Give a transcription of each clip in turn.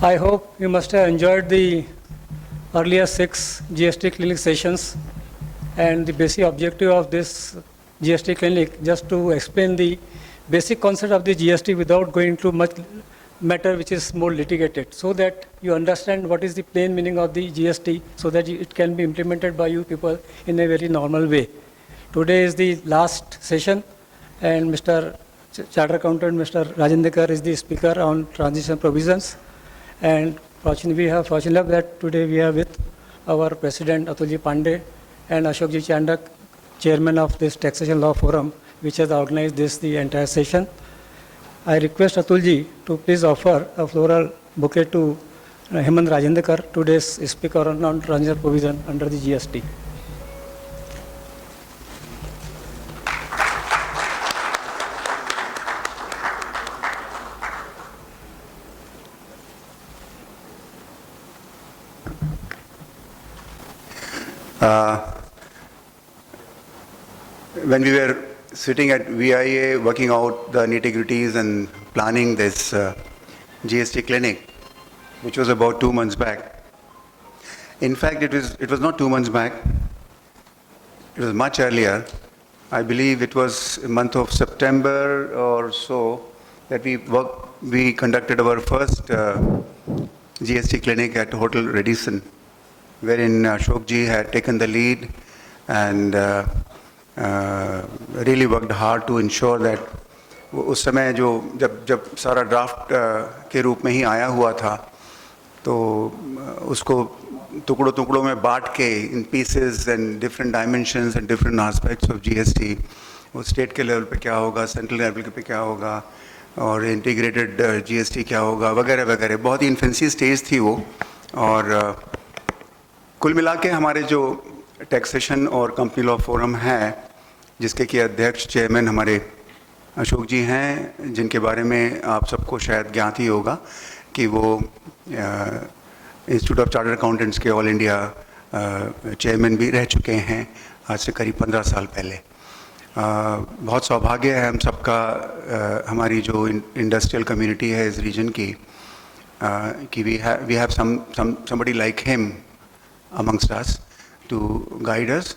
I hope you must have enjoyed the earlier 6 GST clinic sessions, and the basic objective of this GST clinic just to explain the basic concept of the GST without going into much matter which is more litigated, so that you understand what is the plain meaning of the GST, so that it can be implemented by you people in a very normal way. Today is the last session, and Mr. Chartered Accountant Mr. Rajendekar is the speaker on transition provisions. And fortunately, we have fortunate that today we are with our President Atulji Pandey and Ashokji Chandak, Chairman of this Taxation Law Forum, which has organized the entire session. I request Atulji to please offer a floral bouquet to Hemant Rajendekar, today's speaker on transition provision under the GST. When we were sitting at VIA working out the nitty-gritties and planning this GST clinic, which was about 2 months back. In fact, it was not 2 months back. It was much earlier. I believe it was a month of September or so that we conducted our first GST clinic at Hotel Radisson, wherein Ashokji had taken the lead and really worked hard to ensure that उस समय जब सारा draft के रूप में ही आया हुआ था, तो उसको टुकड़ों में बांट के in pieces and different dimensions and different aspects of GST, वो स्टेट के लेवल पे क्या होगा, सेंट्रल लेवल पे क्या होगा, और इंटीग्रेटेड जीएसटी क्या होगा, वगैरह वगैरह. बहुत ही इन्फेंसी स्टेज थी वो. और कुल मिला के हमारे जो टैक्सेशन और कंपनी लॉ फोरम है, जिसके कि अध्यक्ष चेयरमैन हमारे अशोक जी हैं, जिनके बारे में आप सबको शायद ज्ञात ही होगा कि वो इंस्टीट्यूट ऑफ चार्टर्ड अकाउंटेंट्स के ऑल इंडिया चेयरमैन भी रह चुके हैं आज से करीब 15 साल पहले. बहुत सौभाग्य है हम सबका, हमारी जो इंडस्ट्रियल कम्युनिटी है इस रीजन की, कि we have somebody like him amongst us to guide us.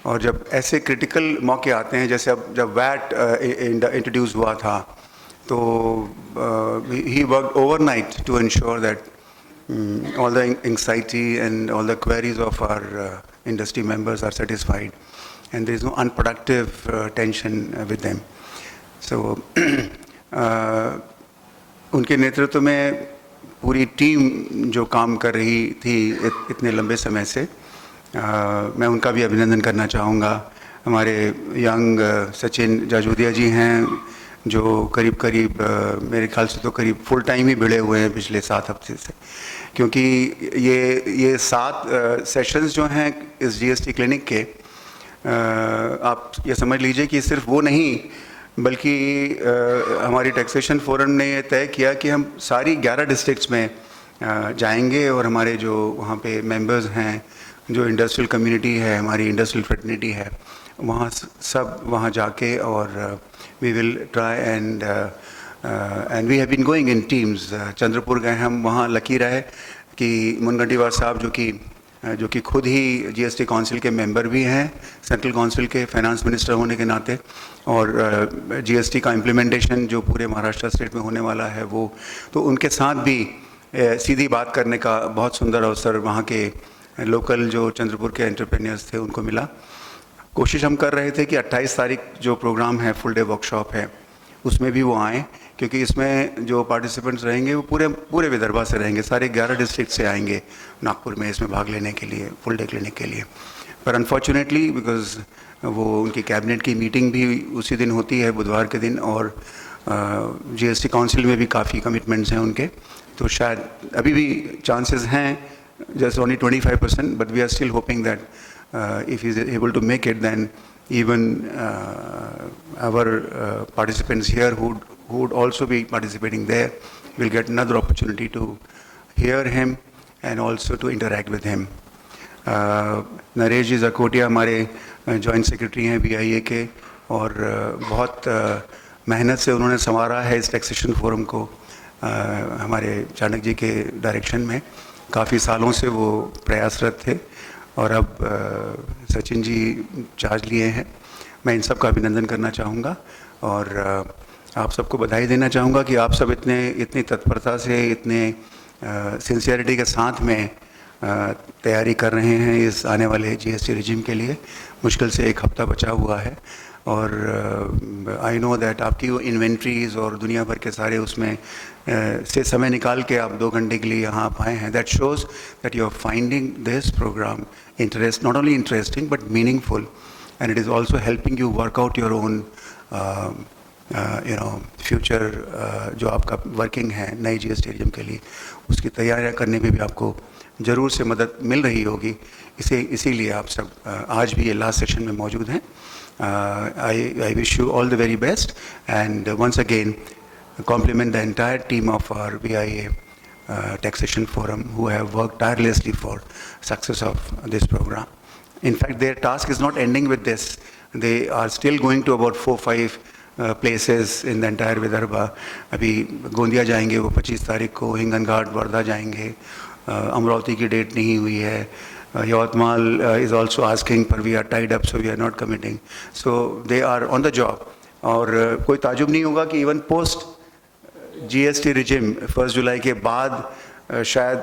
और जब ऐसे क्रिटिकल मौके आते हैं, जैसे अब जब वैट इंट्रोड्यूस हुआ था, तो he worked overnight to ensure that all the anxiety and all the queries of our industry members are satisfied, and there is no unproductive tension with them. So उनके नेतृत्व में पूरी टीम जो काम कर रही थी इतने लंबे समय से, मैं उनका भी अभिनंदन करना चाहूँगा. हमारे यंग सचिन जाजूदिया जी हैं, जो करीब मेरे ख्याल से तो करीब फुल टाइम ही भिड़े हुए हैं पिछले 7 हफ्ते से, क्योंकि ये 7 सेशंस जो हैं इस जीएसटी क्लिनिक के, आप ये समझ लीजिए कि सिर्फ वो नहीं, बल्कि हमारी टैक्सेशन फोरम ने ये तय किया कि हम सारी 11 डिस्ट्रिक्ट्स में जाएंगे, और हमारे जो वहाँ पे मेंबर्स हैं, जो इंडस्ट्रियल कम्युनिटी है, हमारी इंडस्ट्रियल फ्रेटर्निटी है, वहाँ सब वहाँ जाके, और we will try and we have been going in teams. Chandrapur गए हम, वहाँ लकी रहे कि मुनगंटीवार साहब जो कि खुद ही जीएसटी काउंसिल के मेंबर भी हैं, सेंट्रल काउंसिल के फाइनेंस मिनिस्टर होने के नाते, और जीएसटी का इम्प्लीमेंटेशन जो पूरे महाराष्ट्र स्टेट में होने वाला है वो, तो उनके साथ भी सीधी बात करने का बहुत सुंदर अवसर वहाँ के लोकल जो चंद्रपुर के एंटरप्रेन्योर्स थे उनको मिला. कोशिश हम कर रहे थे कि 28 तारीख जो प्रोग्राम है, फुल डे वर्कशॉप है, उसमें भी वो आएँ, क्योंकि इसमें जो पार्टिसिपेंट्स रहेंगे वो पूरे विदर्भा से रहेंगे, सारे 11 डिस्ट्रिक्ट से आएंगे नागपुर में इसमें भाग लेने के लिए, फुल डे क्लिनिक के लिए. पर अनफॉर्चुनेटली बिकॉज वो उनकी कैबिनेट की मीटिंग भी उसी दिन होती है, बुधवार के दिन, और जीएसटी काउंसिल में भी काफ़ी कमिटमेंट्स हैं उनके, तो शायद अभी भी चांसेस हैं, just only 25%, but we are still hoping that if he is able to make it, then even our participants here who would also be participating there will get another opportunity to hear him and also to interact with him. Naresh जी जकोटिया हमारे joint secretary हैं BIA के, और बहुत मेहनत से उन्होंने संवारा है इस टैक्सेशन फोरम को हमारे चाणक्य जी के डायरेक्शन में। काफ़ी सालों से वो प्रयासरत थे और अब सचिन जी चार्ज लिए हैं। मैं इन सब का अभिनंदन करना चाहूँगा और आप सबको बधाई देना चाहूँगा कि आप सब इतनी तत्परता से, इतने सिंसियरिटी के साथ में तैयारी कर रहे हैं इस आने वाले जीएसटी रिजीम के लिए। मुश्किल से एक हफ्ता बचा हुआ है और आई नो दैट आपकी वो इन्वेंट्रीज और दुनिया भर के सारे उसमें से समय निकाल के आप 2 घंटे के लिए यहाँ आप आए हैं। That shows that you are finding this program not only interesting but meaningful, and it is also helping you work out your own future जो आपका वर्किंग है नई जीएसटी रिजीम के लिए, उसकी तैयारियाँ करने में भी आपको ज़रूर से मदद मिल रही होगी। इसीलिए आप सब आज भी ये लास्ट सेशन में मौजूद हैं। I wish you all the very best and once again compliment the entire team of our VIA Taxation Forum who have worked tirelessly for success of this program. In fact, their task is not ending with this. They are still going to about 4-5 places in the entire Vidarbha. अभी गोंदिया जाएंगे वो 25 तारीख को, हिंगनघाट, वर्धा जाएंगे, अमरावती की date नहीं हुई है, Yavatmal is also asking पर we are tied up so we are not committing. So they are on the job. और कोई ताजुब नहीं होगा कि इवन पोस्ट जीएसटी रिजिम 1 जुलाई के बाद शायद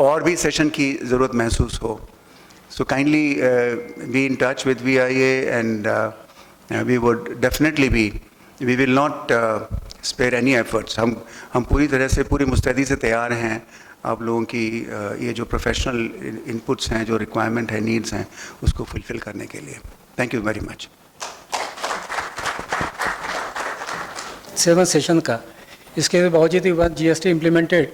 और भी सेशन की ज़रूरत महसूस हो. So kindly be in touch with VIA and we would definitely we will not spare any efforts. हम पूरी तरह से पूरी मुस्तैदी से तैयार हैं आप लोगों की ये जो प्रोफेशनल इनपुट्स हैं, जो रिक्वायरमेंट है, नीड्स हैं, उसको फुलफ़िल करने के लिए. Thank you very much. 7 session का इसके बावजूद ही बात जीएसटी इम्प्लीमेंटेड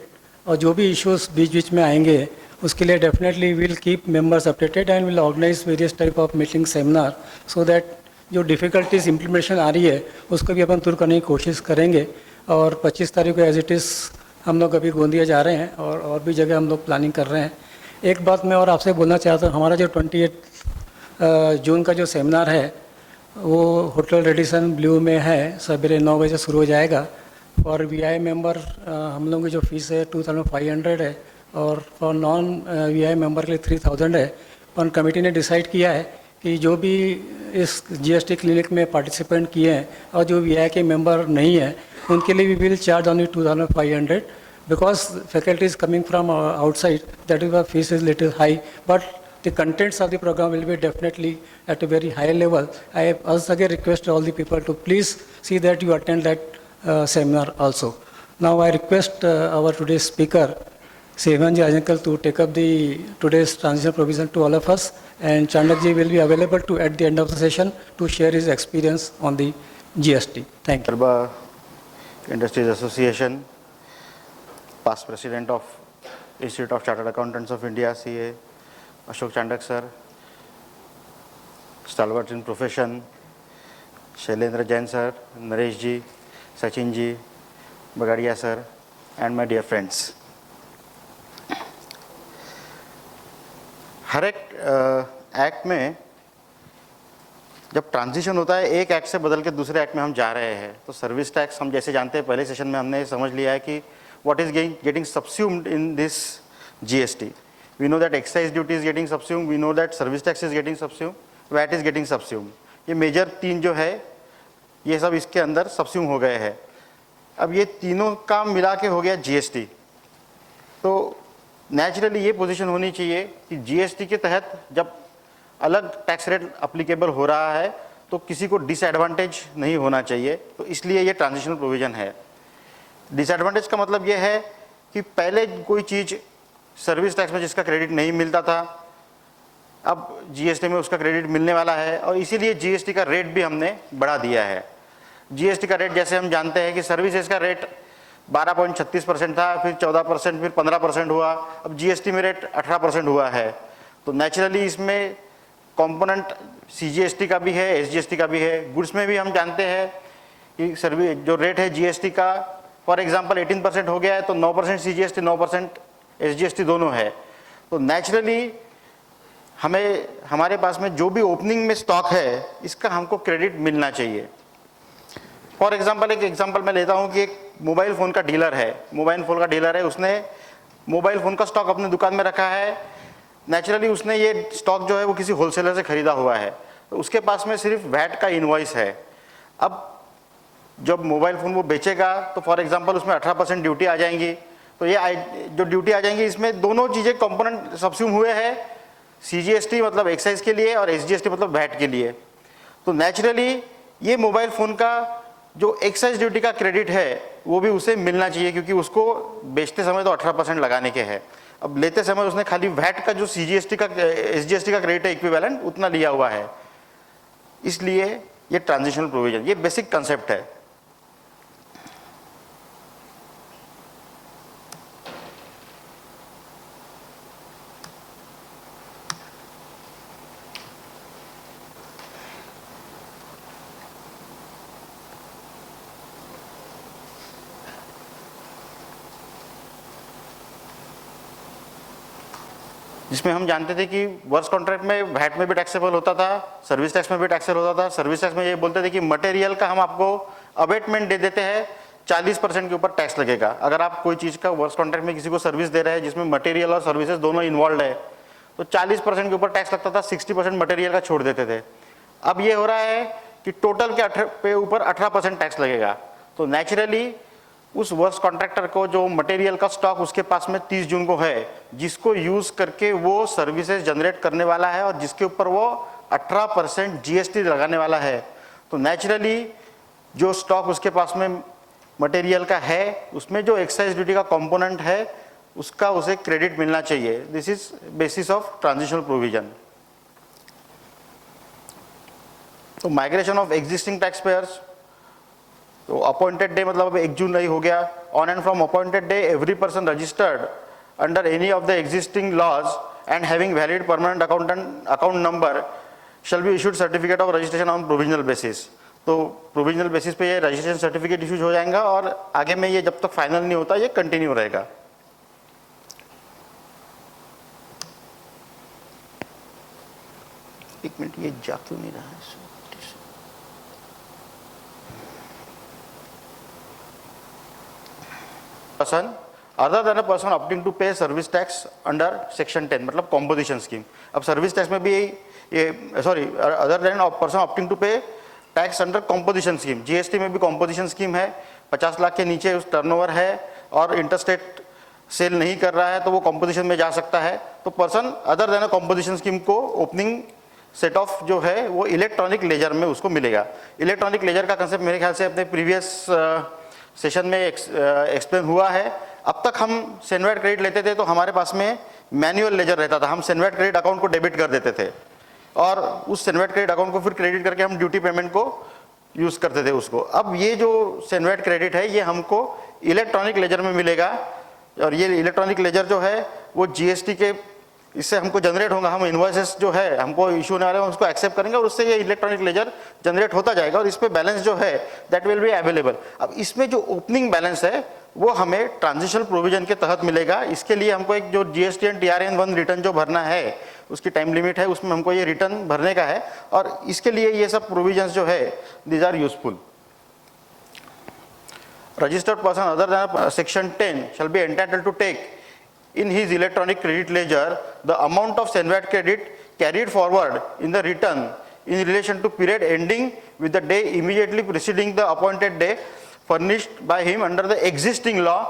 और जो भी इश्यूज बीच बीच में आएंगे उसके लिए definitely will keep members updated and will organize various type of meeting seminar so that जो डिफ़िकल्टीज इम्प्लीमेंटेशन आ रही है उसको भी अपन दूर करने की कोशिश करेंगे. और 25 तारीख को एज इट इज़ हम लोग अभी गोंदिया जा रहे हैं और भी जगह हम लोग प्लानिंग कर रहे हैं. एक बात मैं और आपसे बोलना चाहता हूँ, हमारा जो 28 जून का जो सेमिनार है वो होटल रेडिसन ब्लू में है, सवेरे 9 बजे शुरू हो जाएगा. फॉर VI मेंबर हम लोगों की जो फीस है 2500 है और फॉर नॉन VI मेंबर के लिए 3000 है. पर कमेटी ने डिसाइड किया है कि जो भी इस जीएसटी क्लिनिक में पार्टिसिपेंट किए हैं और जो VI के मेंबर नहीं है उनके लिए we will charge only 2500 because faculty is coming from outside, that is the fees is little high but the contents of the program will be definitely at a very high level. I once again request all the people to please see that you attend that seminar also. Now I request our today's speaker, Sevanji Ajankal, to take up the today's transition provision to all of us, and Chandakji will be available to at the end of the session to share his experience on the GST. Thank you. Industries Association, past president of Institute of Chartered Accountants of India, CA, Ashok Chandak sir, stalwart in profession, Shailendra Jain sir, Naresh ji, Sachin ji, Bagadia sir, and my dear friends. हर एक act में जब transition होता है, एक act से बदल के दूसरे एक्ट में हम जा रहे हैं, तो सर्विस टैक्स हम जैसे जानते हैं, पहले सेशन में हमने समझ लिया है कि what is getting subsumed in this GST. We know that excise duty is getting subsumed, we know that service tax is getting subsumed, VAT is getting subsumed. ये मेजर 3 जो है ये सब इसके अंदर सबस्यूम हो गए हैं. अब ये तीनों का मिला के हो गया जीएसटी. तो नेचुरली ये पोजीशन होनी चाहिए कि जीएसटी के तहत जब अलग टैक्स रेट अप्लीकेबल हो रहा है तो किसी को डिसएडवांटेज नहीं होना चाहिए. तो इसलिए ये ट्रांजिशनल प्रोविज़न है. डिसएडवांटेज का मतलब ये है कि पहले कोई चीज़ सर्विस टैक्स में जिसका क्रेडिट नहीं मिलता था, अब जीएसटी में उसका क्रेडिट मिलने वाला है और इसीलिए जीएसटी का रेट भी हमने बढ़ा दिया है. जीएसटी का रेट जैसे हम जानते हैं कि सर्विसेज का रेट 12.36% था, फिर 14%, फिर 15% हुआ, अब जीएसटी में रेट 18% हुआ है. तो नेचुरली इसमें कंपोनेंट सीजीएसटी का भी है, एसजीएसटी का भी है. गुड्स में भी हम जानते हैं कि सर्विस जो रेट है जीएसटी का फॉर एग्जांपल 18% हो गया है तो 9% सीजीएसटी, 9% एसजीएसटी दोनों है. तो नेचुरली हमें हमारे पास में जो भी ओपनिंग में स्टॉक है इसका हमको क्रेडिट मिलना चाहिए. फॉर एग्जांपल एक एग्जांपल मैं लेता हूं कि एक मोबाइल फ़ोन का डीलर है, उसने मोबाइल फ़ोन का स्टॉक अपनी दुकान में रखा है। नेचुरली उसने ये स्टॉक जो है वो किसी होलसेलर से ख़रीदा हुआ है, तो उसके पास में सिर्फ वैट का इनवॉइस है। अब जब मोबाइल फ़ोन वो बेचेगा तो फॉर एग्जांपल उसमें 18% ड्यूटी आ जाएंगी। तो ये जो ड्यूटी आ जाएंगी, इसमें दोनों चीज़ें कंपोनेंट सब्स्यूम हुए हैं, CGST मतलब एक्साइज के लिए और SGST मतलब वैट के लिए। तो नेचुरली ये मोबाइल फ़ोन का जो एक्साइज ड्यूटी का क्रेडिट है वो भी उसे मिलना चाहिए, क्योंकि उसको बेचते समय तो 18% लगाने के हैं। अब लेते समय उसने खाली वैट का जो SGST का क्रेडिट है इक्विवेलेंट उतना लिया हुआ है, इसलिए ये ट्रांजिशनल प्रोविजन, ये बेसिक कंसेप्ट है। जिसमें हम जानते थे कि वर्क्स कॉन्ट्रैक्ट में वैट में भी टैक्सेबल होता था, सर्विस टैक्स में भी टैक्सेबल होता था। सर्विस टैक्स में ये बोलते थे कि मटेरियल का हम आपको अबेटमेंट दे देते हैं, 40% के ऊपर टैक्स लगेगा। अगर आप कोई चीज़ का वर्क्स कॉन्ट्रैक्ट में किसी को सर्विस दे रहे हैं जिसमें मटेरियल और सर्विसेज दोनों इन्वॉल्व है, तो 40% के ऊपर टैक्स लगता था, 60% मटेरियल का छोड़ देते थे। अब ये हो रहा है कि टोटल के ऊपर 18% टैक्स लगेगा। तो नेचुरली उस वर्क्स कॉन्ट्रैक्टर को जो मटेरियल का स्टॉक उसके पास में 30 जून को है, जिसको यूज करके वो सर्विसेज जनरेट करने वाला है और जिसके ऊपर वो 18% GST लगाने वाला है, तो नेचुरली जो स्टॉक उसके पास में मटेरियल का है उसमें जो एक्साइज ड्यूटी का कंपोनेंट है उसका उसे क्रेडिट मिलना चाहिए। This is basis of transitional provision. तो migration of existing tax payers, तो अपॉइंटेड डे मतलब अब 1 जून नहीं हो गया। On and from appointed day every person registered under any of the existing laws and having valid permanent account number shall be issued certificate of registration on provisional basis. तो provisional basis पे ये registration certificate issues हो जाएगा और आगे में ये जब तक फाइनल नहीं होता ये कंटिन्यू रहेगा। एक मिनट, ये जा क्यों नहीं रहा है? Person other than a person opting to pay service tax under section 10 मतलब कॉम्पोजिशन स्कीम। अब सर्विस टैक्स में भी ये other than person opting to pay tax under composition scheme, GST में भी कॉम्पोजिशन स्कीम है। 50 लाख के नीचे उस टर्नओवर है और इंटरस्टेट सेल नहीं कर रहा है तो वो कॉम्पोजिशन में जा सकता है। तो पर्सन अदर देन अ कॉम्पोजिशन स्कीम को ओपनिंग सेट ऑफ जो है वो इलेक्ट्रॉनिक लेजर में उसको मिलेगा। इलेक्ट्रॉनिक लेजर का कंसेप्ट मेरे ख्याल से अपने प्रीवियस सेशन में एक्सप्लेन हुआ है। अब तक हम सेनवेट क्रेडिट लेते थे तो हमारे पास में मैनुअल लेजर रहता था, हम सेनवेट क्रेडिट अकाउंट को डेबिट कर देते थे और उस सेनवेट क्रेडिट अकाउंट को फिर क्रेडिट करके हम ड्यूटी पेमेंट को यूज़ करते थे उसको। अब ये जो सेनवेट क्रेडिट है ये हमको इलेक्ट्रॉनिक लेजर में मिलेगा और ये इलेक्ट्रॉनिक लेजर जो है वो GST के इससे हमको जनरेट होगा। हम इन्वॉइसेस जो है हमको इशू होने वाले हैं उसको एक्सेप्ट करेंगे और उससे ये इलेक्ट्रॉनिक लेजर जनरेट होता जाएगा और इस पे बैलेंस जो है दैट विल बी अवेलेबल। अब इसमें जो ओपनिंग बैलेंस है वो हमें ट्रांजिशनल प्रोविजन के तहत मिलेगा। इसके लिए हमको एक जो GST एंड TRN1 रिटर्न जो भरना है उसकी टाइम लिमिट है, उसमें हमको ये रिटर्न भरने का है और इसके लिए ये सब प्रोविजंस जो है these are useful. Registered person other than section 10 shall be entitled to take in his electronic credit ledger the amount of Senvat credit carried forward in the return in relation to period ending with the day immediately preceding the appointed day furnished by him under the existing law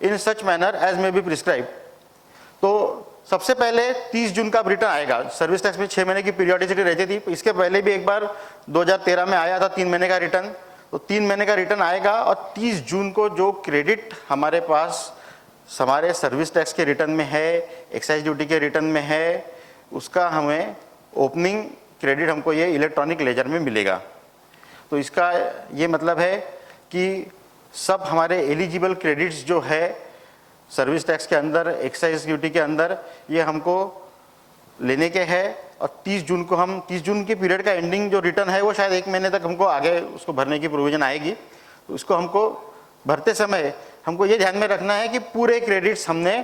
in such manner as may be prescribed। तो सबसे पहले 30 जून का return आएगा। Service tax में 6 महीने की periodicity रहती थी, इसके पहले भी एक बार 2013 में आया था 3 महीने का रिटर्न। तो 3 महीने का रिटर्न आएगा और 30 जून को जो क्रेडिट हमारे पास हमारे सर्विस टैक्स के रिटर्न में है, एक्साइज ड्यूटी के रिटर्न में है, उसका हमें ओपनिंग क्रेडिट हमको ये इलेक्ट्रॉनिक लेजर में मिलेगा। तो इसका ये मतलब है कि सब हमारे एलिजिबल क्रेडिट्स जो है सर्विस टैक्स के अंदर, एक्साइज ड्यूटी के अंदर, ये हमको लेने के हैं और 30 जून को हम 30 जून के पीरियड का एंडिंग जो रिटर्न है वो शायद 1 महीने तक हमको आगे उसको भरने की प्रोविजन आएगी। तो उसको हमको भरते समय हमको ये ध्यान में रखना है कि पूरे क्रेडिट्स हमने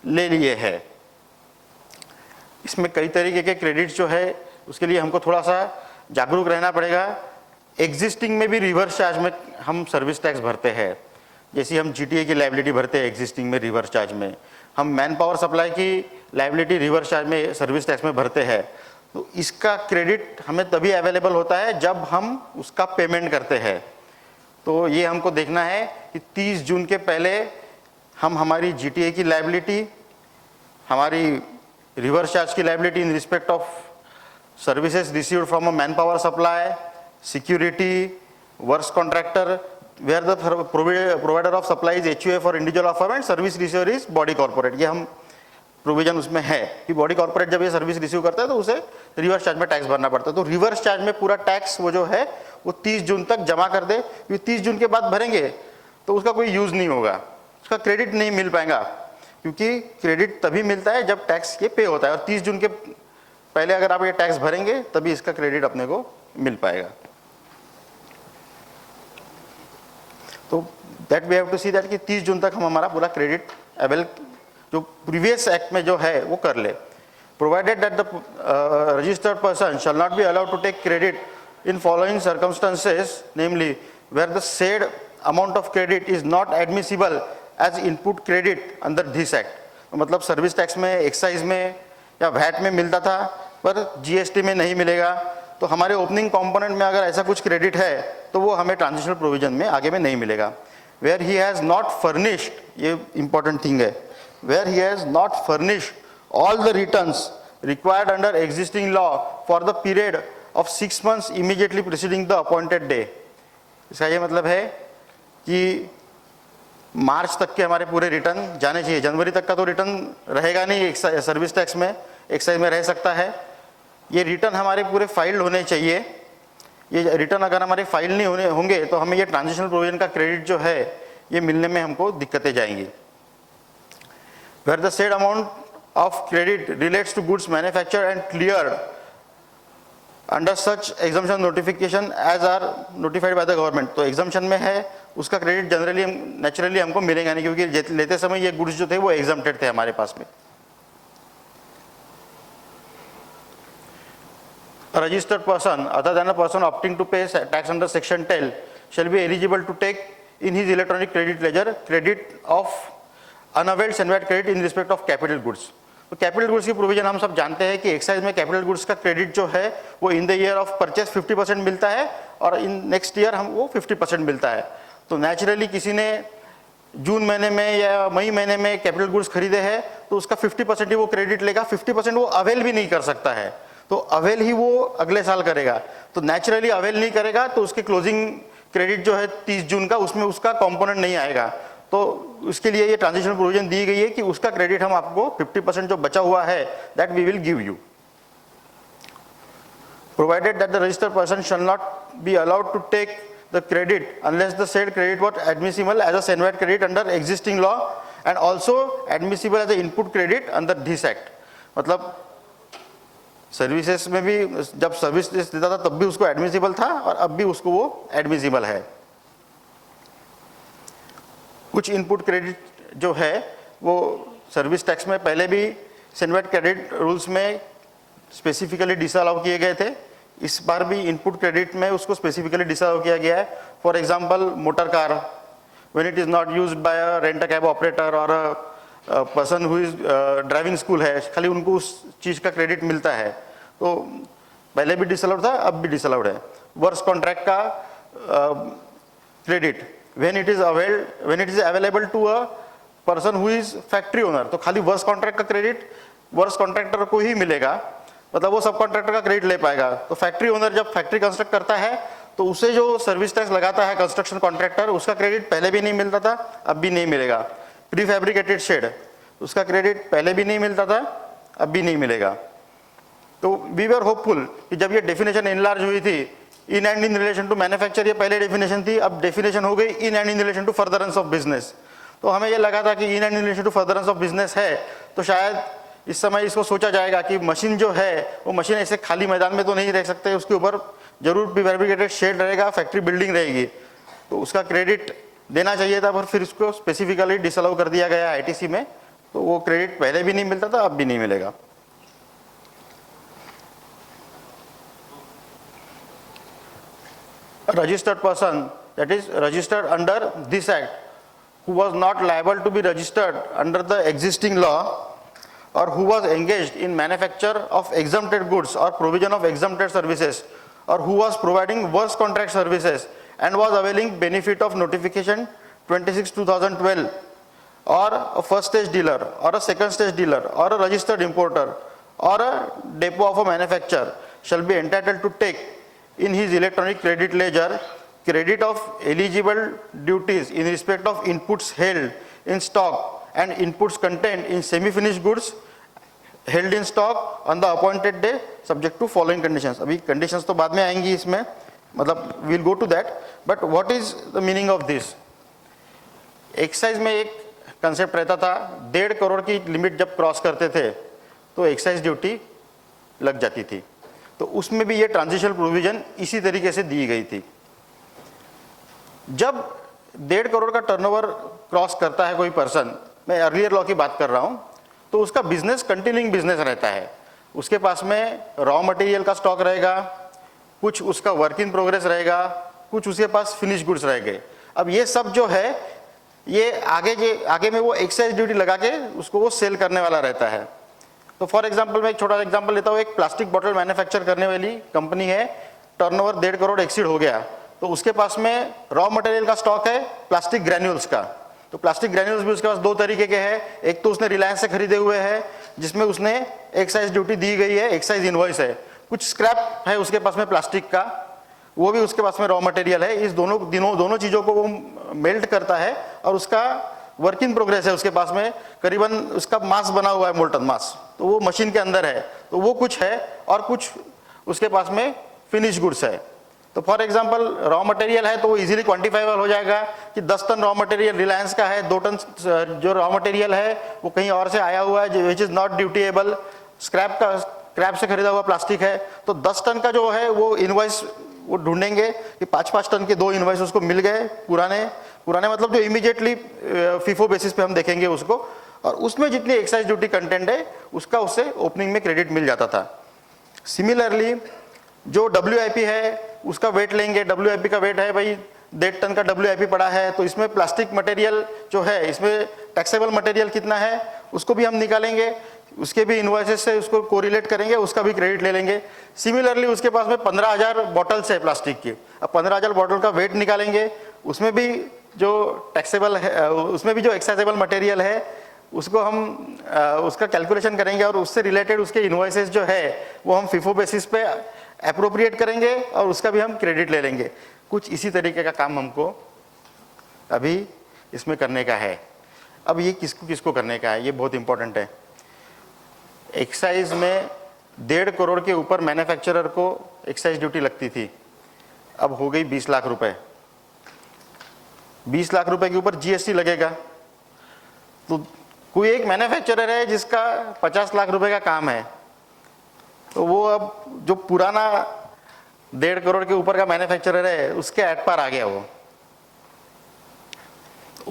ले लिए हैं। इसमें कई तरीके के क्रेडिट्स जो है उसके लिए हमको थोड़ा सा जागरूक रहना पड़ेगा। एग्जिस्टिंग में भी रिवर्स चार्ज में हम सर्विस टैक्स भरते हैं, जैसे हम जीटीए की लायबिलिटी भरते हैं एग्जिस्टिंग में रिवर्स चार्ज में, हम मैन पावर सप्लाई की लायबिलिटी रिवर्स चार्ज में सर्विस टैक्स में भरते हैं। तो इसका क्रेडिट हमें तभी अवेलेबल होता है जब हम उसका पेमेंट करते हैं। तो ये हमको देखना है कि 30 जून के पहले हम हमारी जीटीए की लायबिलिटी, हमारी रिवर्स चार्ज की liability in respect of services received from a man power supply, security, works contractor, where the provider of supply is HUA for individual offer and service receiver is body corporate. ये हम provision उसमें है कि body corporate जब ये service receive करता है तो उसे रिवर्स चार्ज में टैक्स भरना पड़ता है। तो रिवर्स चार्ज में पूरा टैक्स वो जो है वो 30 जून तक जमा कर दे, क्योंकि 30 जून के बाद भरेंगे तो उसका कोई यूज नहीं होगा, उसका क्रेडिट नहीं मिल पाएगा, क्योंकि क्रेडिट तभी मिलता है जब टैक्स ये पे होता है, और 30 जून के पहले अगर आप ये टैक्स भरेंगे तभी इसका क्रेडिट अपने को मिल पाएगा। तो that we have to see that कि 30 जून तक हम हमारा पूरा क्रेडिट अवेल जो प्रीवियस एक्ट में जो है वो कर ले। Provided that the registered person shall not be allowed to take credit in following circumstances, namely where the said amount of credit is not admissible as input credit under this act. मतलब service tax में, excise में या VAT में मिलता था पर GST में नहीं मिलेगा। तो हमारे ओपनिंग कंपोनेंट में अगर ऐसा कुछ क्रेडिट है तो वो हमें ट्रांजिशनल प्रोविजन में आगे में नहीं मिलेगा। Where he has not furnished, ये इंपॉर्टेंट थिंग है, where he has not furnished all the returns required under existing law for the period of 6 months immediately preceding the appointed day. इसका ये मतलब है कि मार्च तक के हमारे पूरे रिटर्न जाने चाहिए। जनवरी तक का तो रिटर्न रहेगा नहीं सर्विस टैक्स में, एक्साइज में रह सकता है। ये रिटर्न हमारे पूरे फाइल्ड होने चाहिए। ये रिटर्न अगर हमारे फाइल नहीं होंगे तो हमें ये ट्रांजिशनल प्रोविजन का क्रेडिट जो है ये मिलने में हमको दिक्कतें जाएंगी। Where the said amount of credit relates to goods manufactured and cleared under such exemption notification as are notified by the government. तो एग्जम्पशन में है उसका क्रेडिट जनरली नेचुरली हमको मिलेगा नहीं, क्योंकि लेते समय ये गुड्स जो थे वो एग्जम्प्टेड थे हमारे पास में। A registered person other than a person opting to pay tax under section 10 shall be eligible to take in his electronic credit ledger credit of unavailed SENVAT credit in respect of capital goods। तो capital goods की provision हम सब जानते हैं कि excise में capital goods का credit जो है वो in the year of purchase 50% मिलता है और इन नेक्स्ट ईयर हम वो 50% मिलता है। तो नेचुरली किसी ने जून महीने में या मई महीने में कैपिटल गुड्स खरीदे हैं तो उसका 50% ही वो क्रेडिट लेगा, 50% वो अवेल भी नहीं कर सकता है। तो अवेल ही वो अगले साल करेगा। तो नेचुरली अवेल नहीं करेगा तो उसके क्लोजिंग क्रेडिट जो है 30 जून का, उसमें उसका कंपोनेंट नहीं आएगा। तो उसके लिए ये ट्रांजिशनल प्रोविजन दी गई है कि उसका क्रेडिट हम आपको 50% जो बचा हुआ है that we will give you. Provided that the registered person shall not be allowed to take the credit unless the said credit was admissible as a CENVAT credit under existing law and also admissible as a input credit under this act. मतलब services में भी जब service देता था तब भी उसको admissible था और अब भी उसको वो एडमिसिबल है। कुछ इनपुट क्रेडिट जो है वो सर्विस टैक्स में पहले भी सेनवेट क्रेडिट रूल्स में स्पेसिफिकली डिसअलाउ किए गए थे, इस बार भी इनपुट क्रेडिट में उसको स्पेसिफिकली डिसअलाउ किया गया है। For example motor car when it is not used by a rent a cab operator or person who is driving school है, खाली उनको उस चीज़ का क्रेडिट मिलता है। तो पहले भी डिसअलाउड था, अब भी डिसअलाउड है। वर्क्स कॉन्ट्रैक्ट का credit when it is available to a person who is factory owner, तो खाली वर्क्स कॉन्ट्रैक्ट का क्रेडिट वर्क्स कॉन्ट्रैक्टर को ही मिलेगा, मतलब वो सब कॉन्ट्रैक्टर का क्रेडिट ले पाएगा। तो फैक्ट्री ओनर जब फैक्ट्री कंस्ट्रक्ट करता है तो उसे जो सर्विस टैक्स लगाता है कंस्ट्रक्शन कॉन्ट्रैक्टर, उसका क्रेडिट पहले भी नहीं मिलता था, अब भी नहीं मिलेगा। प्री फैब्रिकेटेड शेड, उसका क्रेडिट पहले भी नहीं मिलता था, अब भी नहीं मिलेगा। तो वी वर होपफुल कि जब ये डेफिनेशन इनलार्ज हुई थी, in and in relation to manufacture ये पहले डेफिनेशन थी, अब डेफिनेशन हो गई in and in relation to furtherance of business. तो हमें ये लगा था कि in and in relation to furtherance of business है तो शायद इस समय इसको सोचा जाएगा कि मशीन जो है वो मशीन ऐसे खाली मैदान में तो नहीं रह सकते, उसके ऊपर जरूर प्री फैब्रिकेटेड शेड रहेगा, फैक्ट्री बिल्डिंग रहेगी, तो उसका क्रेडिट देना चाहिए था, पर फिर उसको स्पेसिफिकली डिसअलाउ कर दिया गया आईटीसी में। तो वो क्रेडिट पहले भी नहीं मिलता था, अब भी नहीं मिलेगा। a registered person, that is registered under this act, who was not liable to be registered under the existing law, or who was engaged in manufacture of exempted goods or provision of exempted services, or who was providing works contract services and was availing benefit of notification 26/2012, or a first stage dealer or a second stage dealer or a registered importer or a depot of a manufacturer shall be entitled to take in his electronic credit ledger credit of eligible duties in respect of inputs held in stock and inputs contained in semi-finished goods held in stock on the appointed day subject to following conditions. अभी conditions तो बाद में आएंगी इसमें, मतलब we'll go to that, but what is the meaning of this? Excise में एक concept रहता था, 1.5 करोड़ की लिमिट जब क्रॉस करते थे तो एक्साइज ड्यूटी लग जाती थी, तो उसमें भी ये ट्रांजिशनल प्रोविजन इसी तरीके से दी गई थी। जब 1.5 करोड़ का टर्नओवर क्रॉस करता है कोई पर्सन, मैं अर्लियर लॉ की बात कर रहा हूँ, तो उसका बिजनेस कंटिन्यूइंग बिजनेस रहता है, उसके पास में रॉ मटेरियल का स्टॉक रहेगा, कुछ उसका वर्क इन प्रोग्रेस रहेगा, कुछ उसके पास फिनिश गुड्स रह गए। अब ये सब जो है ये आगे में वो एक्साइज ड्यूटी लगा के उसको वो सेल करने वाला रहता है। तो फॉर एग्जांपल मैं एक छोटा एग्जांपल लेता हूँ, एक प्लास्टिक बॉटल मैन्युफैक्चर करने वाली कंपनी है, टर्नओवर 1.5 करोड़ एक्सीड हो गया, तो उसके पास में रॉ मटेरियल का स्टॉक है प्लास्टिक ग्रैन्यूल्स का। तो प्लास्टिक ग्रैन्यूल्स भी उसके पास 2 तरीके के हैं, एक तो उसने रिलायंस से खरीदे हुए हैं जिसमें उसने एक्साइज ड्यूटी दी गई है, एक्साइज इनवॉइस है, कुछ स्क्रैप है उसके पास में प्लास्टिक का, वो भी उसके पास में रॉ मटेरियल है। इस दोनों चीज़ों को वो मेल्ट करता है और उसका वर्क इन प्रोग्रेस है, उसके पास में करीबन उसका मास बना हुआ है, मोल्टन मास, तो वो मशीन के अंदर है, तो वो कुछ है और कुछ उसके पास में फिनिश गुड्स है। तो फॉर एग्जांपल रॉ मटेरियल है तो वो इजीली क्वांटिफाइबल हो जाएगा कि 10 टन रॉ मटेरियल रिलायंस का है, 2 टन जो रॉ मटेरियल है वो कहीं और से आया हुआ है which is not dutiable, scrap से खरीदा हुआ प्लास्टिक है, तो 10 टन का जो है वो इनवॉइस वो ढूंढेंगे कि 5-5 टन के 2 इनवॉइस उसको मिल गए, पुराने मतलब जो इमीडिएटली फीफो बेसिस पे हम देखेंगे उसको, और उसमें जितनी एक्साइज ड्यूटी कंटेंट है उसका उससे ओपनिंग में क्रेडिट मिल जाता था। सिमिलरली जो WIP है उसका वेट लेंगे, WIP का वेट है भाई 1.5 टन का WIP पड़ा है, तो इसमें प्लास्टिक मटेरियल जो है इसमें टैक्सेबल मटेरियल कितना है उसको भी हम निकालेंगे, उसके भी इनवॉइसेस से उसको कोरिलेट करेंगे, उसका भी क्रेडिट ले लेंगे। सिमिलरली उसके पास में 15,000 बॉटल्स है प्लास्टिक की, अब 15,000 बॉटल का वेट निकालेंगे, उसमें भी जो टैक्सेबल है उसमें भी जो एक्साइजेबल मटेरियल है उसको हम उसका कैलकुलेशन करेंगे और उससे रिलेटेड उसके इनवॉइसेस जो है वो हम फीफो बेसिस पे अप्रोप्रिएट करेंगे और उसका भी हम क्रेडिट ले लेंगे। कुछ इसी तरीके का काम हमको अभी इसमें करने का है। अब ये किसको किसको करने का है, ये बहुत इंपॉर्टेंट है। एक्साइज में 1.5 करोड़ के ऊपर मैन्युफैक्चरर को एक्साइज ड्यूटी लगती थी, अब हो गई 20 लाख रुपए। 20 लाख रुपए के ऊपर GST लगेगा, तो कोई एक मैन्युफैक्चरर है जिसका 50 लाख रुपए का काम है, तो वो अब जो पुराना 1.5 करोड़ के ऊपर का मैन्युफैक्चरर है उसके एट पर आ गया, वो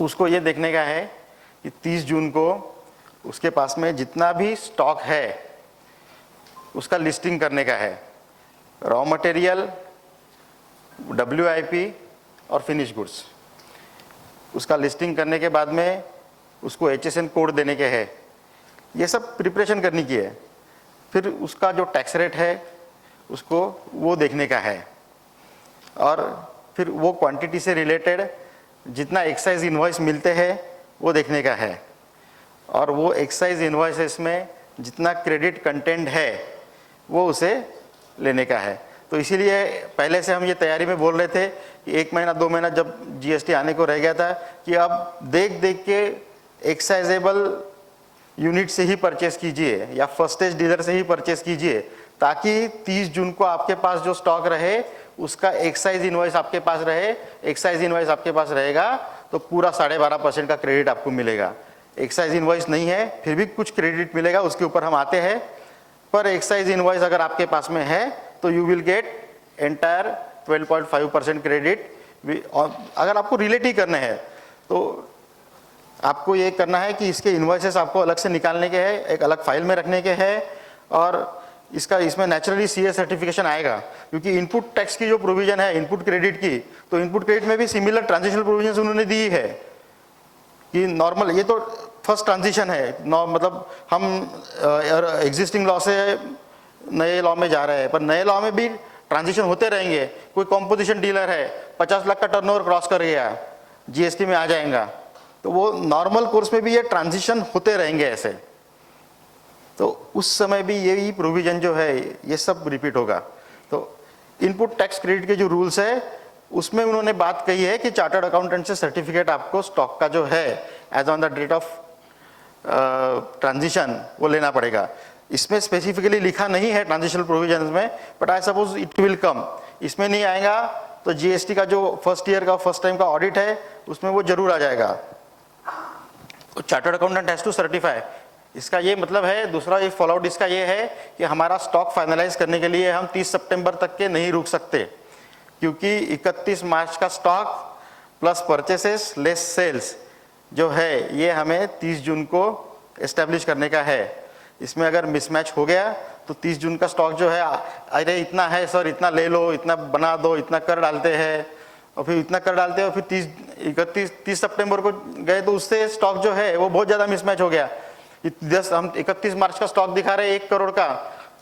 उसको ये देखने का है कि 30 जून को उसके पास में जितना भी स्टॉक है उसका लिस्टिंग करने का है, रॉ मटेरियल, WIP और फिनिश गुड्स। उसका लिस्टिंग करने के बाद में उसको HSN कोड देने के है, ये सब प्रिपरेशन करनी की है। फिर उसका जो टैक्स रेट है उसको वो देखने का है, और फिर वो क्वांटिटी से रिलेटेड जितना एक्साइज इनवॉइस मिलते हैं वो देखने का है, और वो एक्साइज इनवॉइसेस में जितना क्रेडिट कंटेंट है वो उसे लेने का है। तो इसीलिए पहले से हम ये तैयारी में बोल रहे थे कि 1 महीना 2 महीना जब GST आने को रह गया था कि अब देख देख के एक्साइजेबल यूनिट से ही परचेस कीजिए या फर्स्ट स्टेज डीलर से ही परचेस कीजिए, ताकि 30 जून को आपके पास जो स्टॉक रहे उसका एक्साइज इनवॉइस आपके पास रहे। एक्साइज इनवॉइस आपके पास रहेगा तो पूरा 12.5% का क्रेडिट आपको मिलेगा। एक्साइज इनवॉइस नहीं है फिर भी कुछ क्रेडिट मिलेगा, उसके ऊपर हम आते हैं, पर एक्साइज इनवॉइस अगर आपके पास में है तो you will get entire 12.5% credit. अगर आपको रिलेट ही करने हैं तो आपको ये करना है कि इसके इनवॉइसेस आपको अलग से निकालने के हैं, एक अलग फाइल में रखने के हैं, और इसका इसमें नेचुरली सीए सर्टिफिकेशन आएगा, क्योंकि इनपुट टैक्स की जो प्रोविजन है इनपुट क्रेडिट की, तो इनपुट क्रेडिट में भी सिमिलर ट्रांजिशनल प्रोविजन उन्होंने दी है कि नॉर्मल, ये तो फर्स्ट ट्रांजिशन है, मतलब हम एग्जिस्टिंग लॉ से नए लॉ में जा रहे हैं, पर नए लॉ में भी ट्रांजिशन होते रहेंगे। कोई कॉम्पोजिशन डीलर है 50 लाख का टर्नओवर क्रॉस कर गया, जीएसटी में आ जाएगा, तो वो नॉर्मल कोर्स में भी ये ट्रांजिशन होते रहेंगे ऐसे, तो उस समय भी यही प्रोविजन जो है ये सब रिपीट होगा। तो इनपुट टैक्स क्रेडिट के जो रूल्स है उसमें उन्होंने बात कही है कि चार्टर्ड अकाउंटेंट से सर्टिफिकेट आपको स्टॉक का जो है as on the date of transition वो लेना पड़ेगा। इसमें स्पेसिफिकली लिखा नहीं है ट्रांजिशनल प्रोविजंस में, but I suppose it will come. इसमें नहीं आएगा तो जीएसटी का जो फर्स्ट ईयर का फर्स्ट टाइम का ऑडिट है उसमें वो जरूर आ जाएगा। तो chartered accountant has to certify. इसका ये मतलब है, दूसरा ये फॉलोआउट इसका ये है कि हमारा स्टॉक फाइनलाइज करने के लिए हम 30 सितंबर तक के नहीं रुक सकते, क्योंकि 31 मार्च का stock plus purchases less sales जो है ये हमें 30 जून को एस्टेब्लिश करने का है। इसमें अगर मिसमैच हो गया तो 30 जून का स्टॉक जो है, अरे इतना है सर, इतना ले लो, इतना बना दो, इतना कर डालते हैं, और फिर इतना कर डालते हैं, और फिर 30 सितंबर को गए तो उससे स्टॉक जो है वो बहुत ज़्यादा मिसमैच हो गया। हम 31 मार्च का स्टॉक दिखा रहे हैं 1 करोड़ का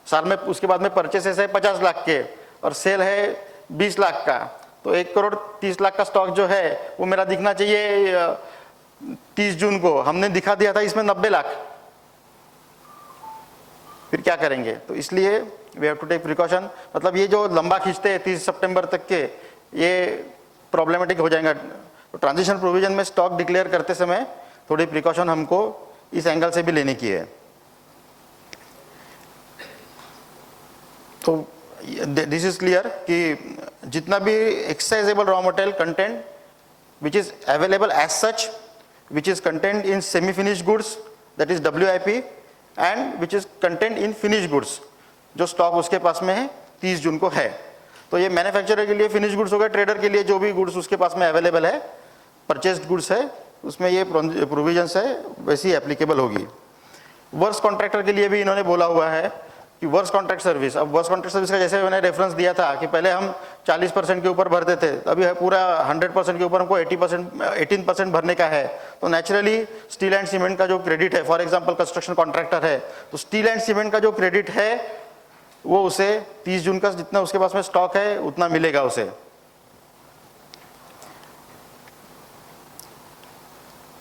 साल में, उसके बाद में परचेसेस है 50 लाख के और सेल है 20 लाख का, तो 1 करोड़ 30 लाख का स्टॉक जो है वो मेरा दिखना चाहिए 30 जून को। हमने दिखा दिया था इसमें 90 लाख, फिर क्या करेंगे? तो इसलिए we have to take precaution. मतलब ये जो लंबा खींचते हैं 30 सितंबर तक के, ये प्रॉब्लमेटिक हो जाएगा। तो ट्रांजिशन प्रोविजन में स्टॉक डिक्लेयर करते समय थोड़ी प्रिकॉशन हमको इस एंगल से भी लेने की है। तो दिस इज क्लियर कि जितना भी excisable raw material content which is available as such, which is content in semi finished goods, that is WIP, and which is content in finish goods, जो स्टॉक उसके पास में है 30 जून को है। तो ये मैन्युफैक्चरर के लिए फिनिश गुड्स हो गए, ट्रेडर के लिए जो भी गुड्स उसके पास में अवेलेबल है, परचेस्ड गुड्स है, उसमें ये प्रोविजंस है वैसी एप्लीकेबल होगी। वर्क्स कॉन्ट्रैक्टर के लिए भी इन्होंने बोला हुआ है कि वर्क्स कॉन्ट्रैक्ट सर्विस, अब वर्क्स कॉन्ट्रैक्ट सर्विस का जैसे मैंने रेफरेंस दिया था कि पहले हम 40% के ऊपर भरते थे, अभी है पूरा 100% के ऊपर हमको 18% भरने का है। तो नेचुरली स्टील एंड सीमेंट का जो क्रेडिट है, फॉर एग्जांपल कंस्ट्रक्शन कॉन्ट्रैक्टर है, तो स्टील एंड सीमेंट का जो क्रेडिट है वो उसे 30 जून का जितना उसके पास में स्टॉक है उतना मिलेगा उसे।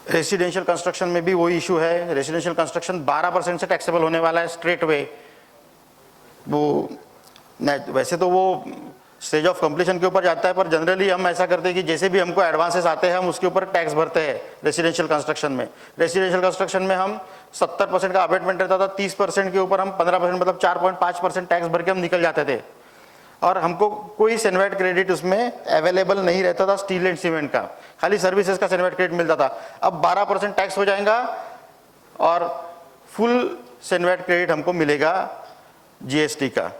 रेसिडेंशियल कंस्ट्रक्शन में भी वही इशू है। रेसिडेंशियल कंस्ट्रक्शन 12% से टैक्सेबल होने वाला है स्ट्रेट वे। वो वैसे तो वो स्टेज ऑफ कंप्लीशन के ऊपर जाता है, पर जनरली हम ऐसा करते हैं कि जैसे भी हमको एडवांसेस आते हैं हम उसके ऊपर टैक्स भरते हैं। रेसिडेंशियल कंस्ट्रक्शन में हम 70% का अबेटमेंट रहता था, 30% के ऊपर हम 15% मतलब 4.5% टैक्स भर के हम निकल जाते थे, और हमको कोई सेनवेट क्रेडिट उसमें अवेलेबल नहीं रहता था स्टील एंड सीमेंट का, खाली सर्विसेज का सेनवेट क्रेडिट मिलता था। अब 12% टैक्स हो जाएगा और फुल सेनवेट क्रेडिट हमको मिलेगा जीएसटी का।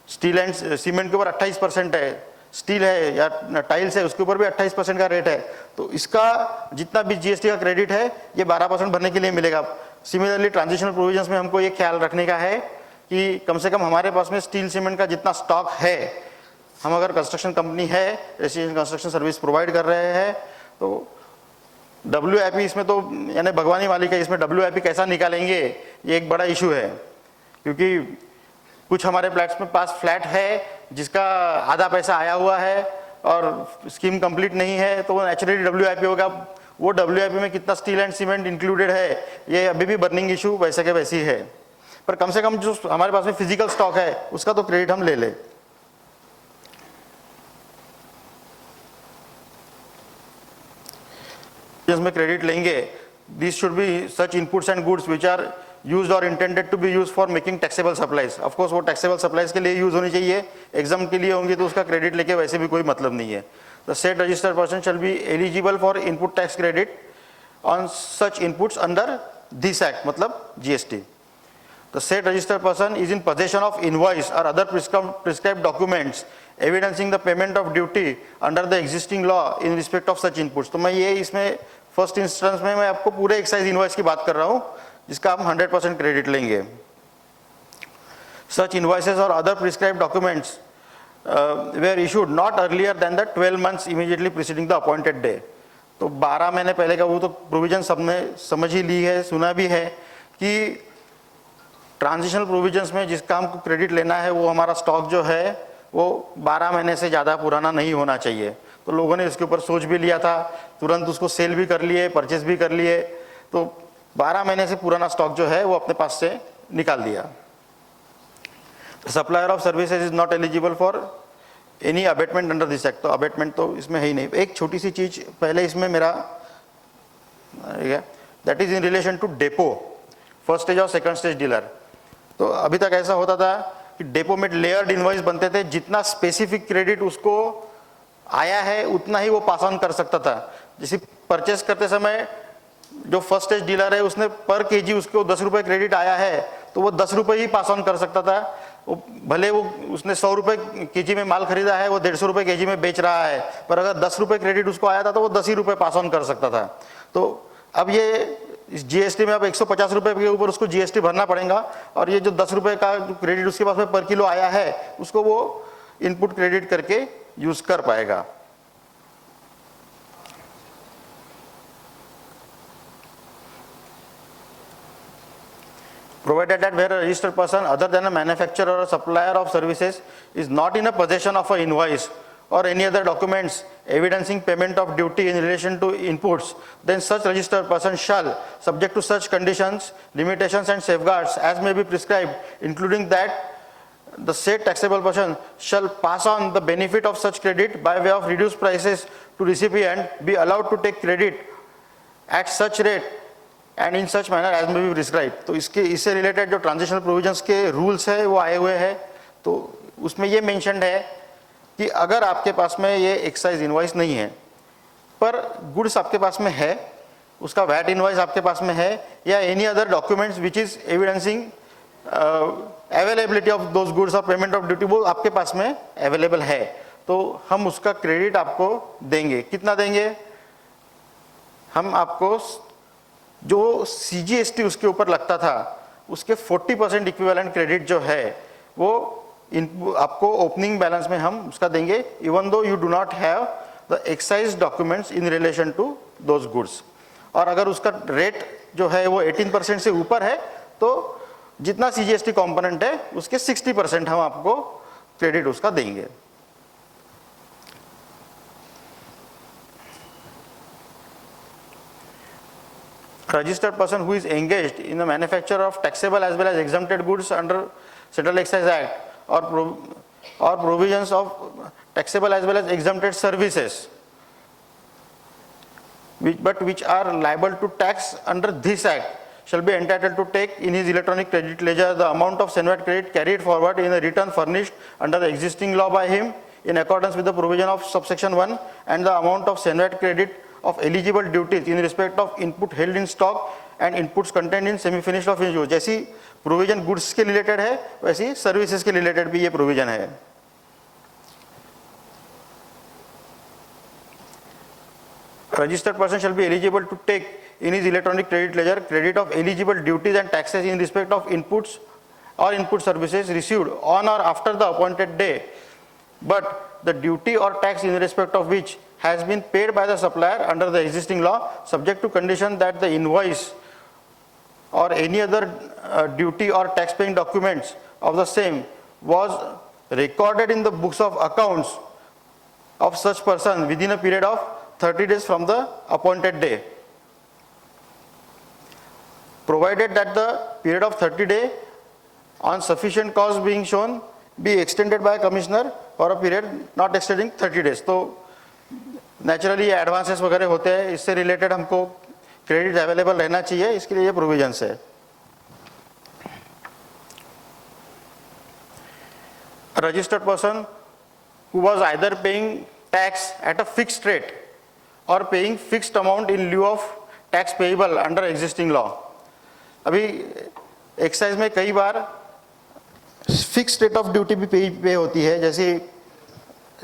स्टील एंड सीमेंट के ऊपर 28% है, स्टील है या टाइल्स है उसके ऊपर भी 28% का रेट है, तो इसका जितना भी जीएसटी का क्रेडिट है ये 12% भरने के लिए मिलेगा। सिमिलरली ट्रांजिशनल प्रोविजंस में हमको ये ख्याल रखने का है कि कम से कम हमारे पास में स्टील सीमेंट का जितना स्टॉक है, हम अगर कंस्ट्रक्शन कंपनी है, रेसिडेंशियल कंस्ट्रक्शन सर्विस प्रोवाइड कर रहे हैं, तो WIP इसमें तो यानी भगवानी मालिक है, इसमें WIP कैसा निकालेंगे ये एक बड़ा इशू है, क्योंकि कुछ हमारे फ्लैट्स में पास फ्लैट है जिसका आधा पैसा आया हुआ है और स्कीम कंप्लीट नहीं है, तो वो नेचुरली WIP होगा। वो WIP में कितना स्टील एंड सीमेंट इंक्लूडेड है ये अभी भी बर्निंग इशू वैसे के वैसी है, पर कम से कम जो हमारे पास में फिजिकल स्टॉक है उसका तो क्रेडिट हम ले लें। जिसमें क्रेडिट लेंगे, this should be such inputs and goods which are used or intended to be used for making taxable supplies. Of course वो taxable supplies के लिए यूज होनी चाहिए, एग्जाम के लिए होंगी तो उसका क्रेडिट लेके वैसे भी कोई मतलब नहीं है। The said registered person shall be eligible for input tax credit on such inputs under this act, मतलब GST. The said registered person is in possession of invoice or other prescribed documents evidencing the payment of duty under the existing law in respect of such inputs. तो मैं ये इसमें first instance में मैं आपको पूरे excise invoice की बात कर रहा हूँ जिसका हम 100% क्रेडिट लेंगे। Such invoices or other prescribed documents were issued not earlier than the 12 months immediately preceding the appointed day. तो 12 महीने पहले का वो तो प्रोविजन सबने समझ ही ली है, सुना भी है कि ट्रांजिशनल प्रोविजंस में जिसका हमको क्रेडिट लेना है वो हमारा स्टॉक जो है वो 12 महीने से ज़्यादा पुराना नहीं होना चाहिए। तो लोगों ने इसके ऊपर सोच भी लिया था, तुरंत उसको सेल भी कर लिए, परचेज भी कर लिए, तो 12 महीने से पुराना स्टॉक जो है वो अपने पास से निकाल दिया। Supplier of services is not eligible for any abatement under this act. तो अबेटमेंट तो इसमें है ही नहीं। एक छोटी सी चीज पहले इसमें मेरा that is in relation to depot, first stage और सेकंड स्टेज डीलर। तो अभी तक ऐसा होता था कि डेपो में लेयर्ड इनवॉइस बनते थे, जितना स्पेसिफिक क्रेडिट उसको आया है उतना ही वो पास ऑन कर सकता था। जैसे परचेस करते समय जो फर्स्ट स्टेज डीलर है उसने पर केजी उसको 10 रुपये क्रेडिट आया है तो वो 10 रुपये ही पास ऑन कर सकता था। वो भले वो उसने 100 रुपये केजी में माल खरीदा है, वो 150 रुपये केजी में बेच रहा है, पर अगर 10 रुपये क्रेडिट उसको आया था तो वो 10 ही रुपये पास ऑन कर सकता था। तो अब ये इस जीएसटी में अब 150 रुपये के ऊपर उसको जीएसटी भरना पड़ेगा, और ये जो 10 रुपये का क्रेडिट उसके पास में पर किलो आया है उसको वो इनपुट क्रेडिट करके यूज कर पाएगा। Provided that where a registered person other than a manufacturer or a supplier of services is not in a possession of an invoice or any other documents evidencing payment of duty in relation to inputs, then such registered person shall, subject to such conditions, limitations and safeguards as may be prescribed, including that the said taxable person shall pass on the benefit of such credit by way of reduced prices to recipient, be allowed to take credit at such rate and in such manner as may be prescribe. तो इससे related जो transitional provisions के rules है वो आए हुए हैं। तो उसमें ये मेंशन्ड है कि अगर आपके पास में ये एक्साइज इनवॉइस नहीं है पर गुड्स आपके पास में है, उसका वैट इनवॉइस आपके पास में है, या any other documents which is evidencing availability of those goods और पेमेंट ऑफ ड्यूटी वो आपके पास में अवेलेबल है, तो हम उसका क्रेडिट आपको देंगे। कितना देंगे? हम आपको जो सीजीएसटी उसके ऊपर लगता था उसके 40% इक्विवेलेंट क्रेडिट जो है वो आपको ओपनिंग बैलेंस में हम उसका देंगे, even though you do not have the excise documents in relation to those goods. और अगर उसका रेट जो है वो 18% से ऊपर है तो जितना सीजीएसटी कंपोनेंट है उसके 60% हम आपको क्रेडिट उसका देंगे। Registered person who is engaged in the manufacture of taxable as well as exempted goods under Central Excise Act or provisions of taxable as well as exempted services, which are liable to tax under this act, shall be entitled to take in his electronic credit ledger the amount of CENVAT credit carried forward in a return furnished under the existing law by him in accordance with the provision of subsection 1, and the amount of CENVAT credit of eligible duties in respect of input held in stock and inputs contained in semi finished or finished goods। जैसी provision goods के related है वैसी services के related भी ये provision है। Registered person shall be eligible to take in his electronic credit ledger credit of eligible duties and taxes in respect of inputs or input services received on or after the appointed day, but the duty or tax in respect of which has been paid by the supplier under the existing law, subject to condition that the invoice or any other duty or tax paying documents of the same was recorded in the books of accounts of such person within a period of 30 days from the appointed day, provided that the period of 30 days on sufficient cause being shown be extended by a commissioner for a period not exceeding 30 days। तो naturally advances वगैरह होते हैं, इससे related हमको credit available रहना चाहिए, इसके लिए ये प्रोविजंस है। Registered person who was either paying tax at a fixed rate or paying fixed amount in lieu of tax payable under existing law. अभी एक्साइज में कई बार फिक्स्ड रेट ऑफ ड्यूटी भी पे होती है, जैसे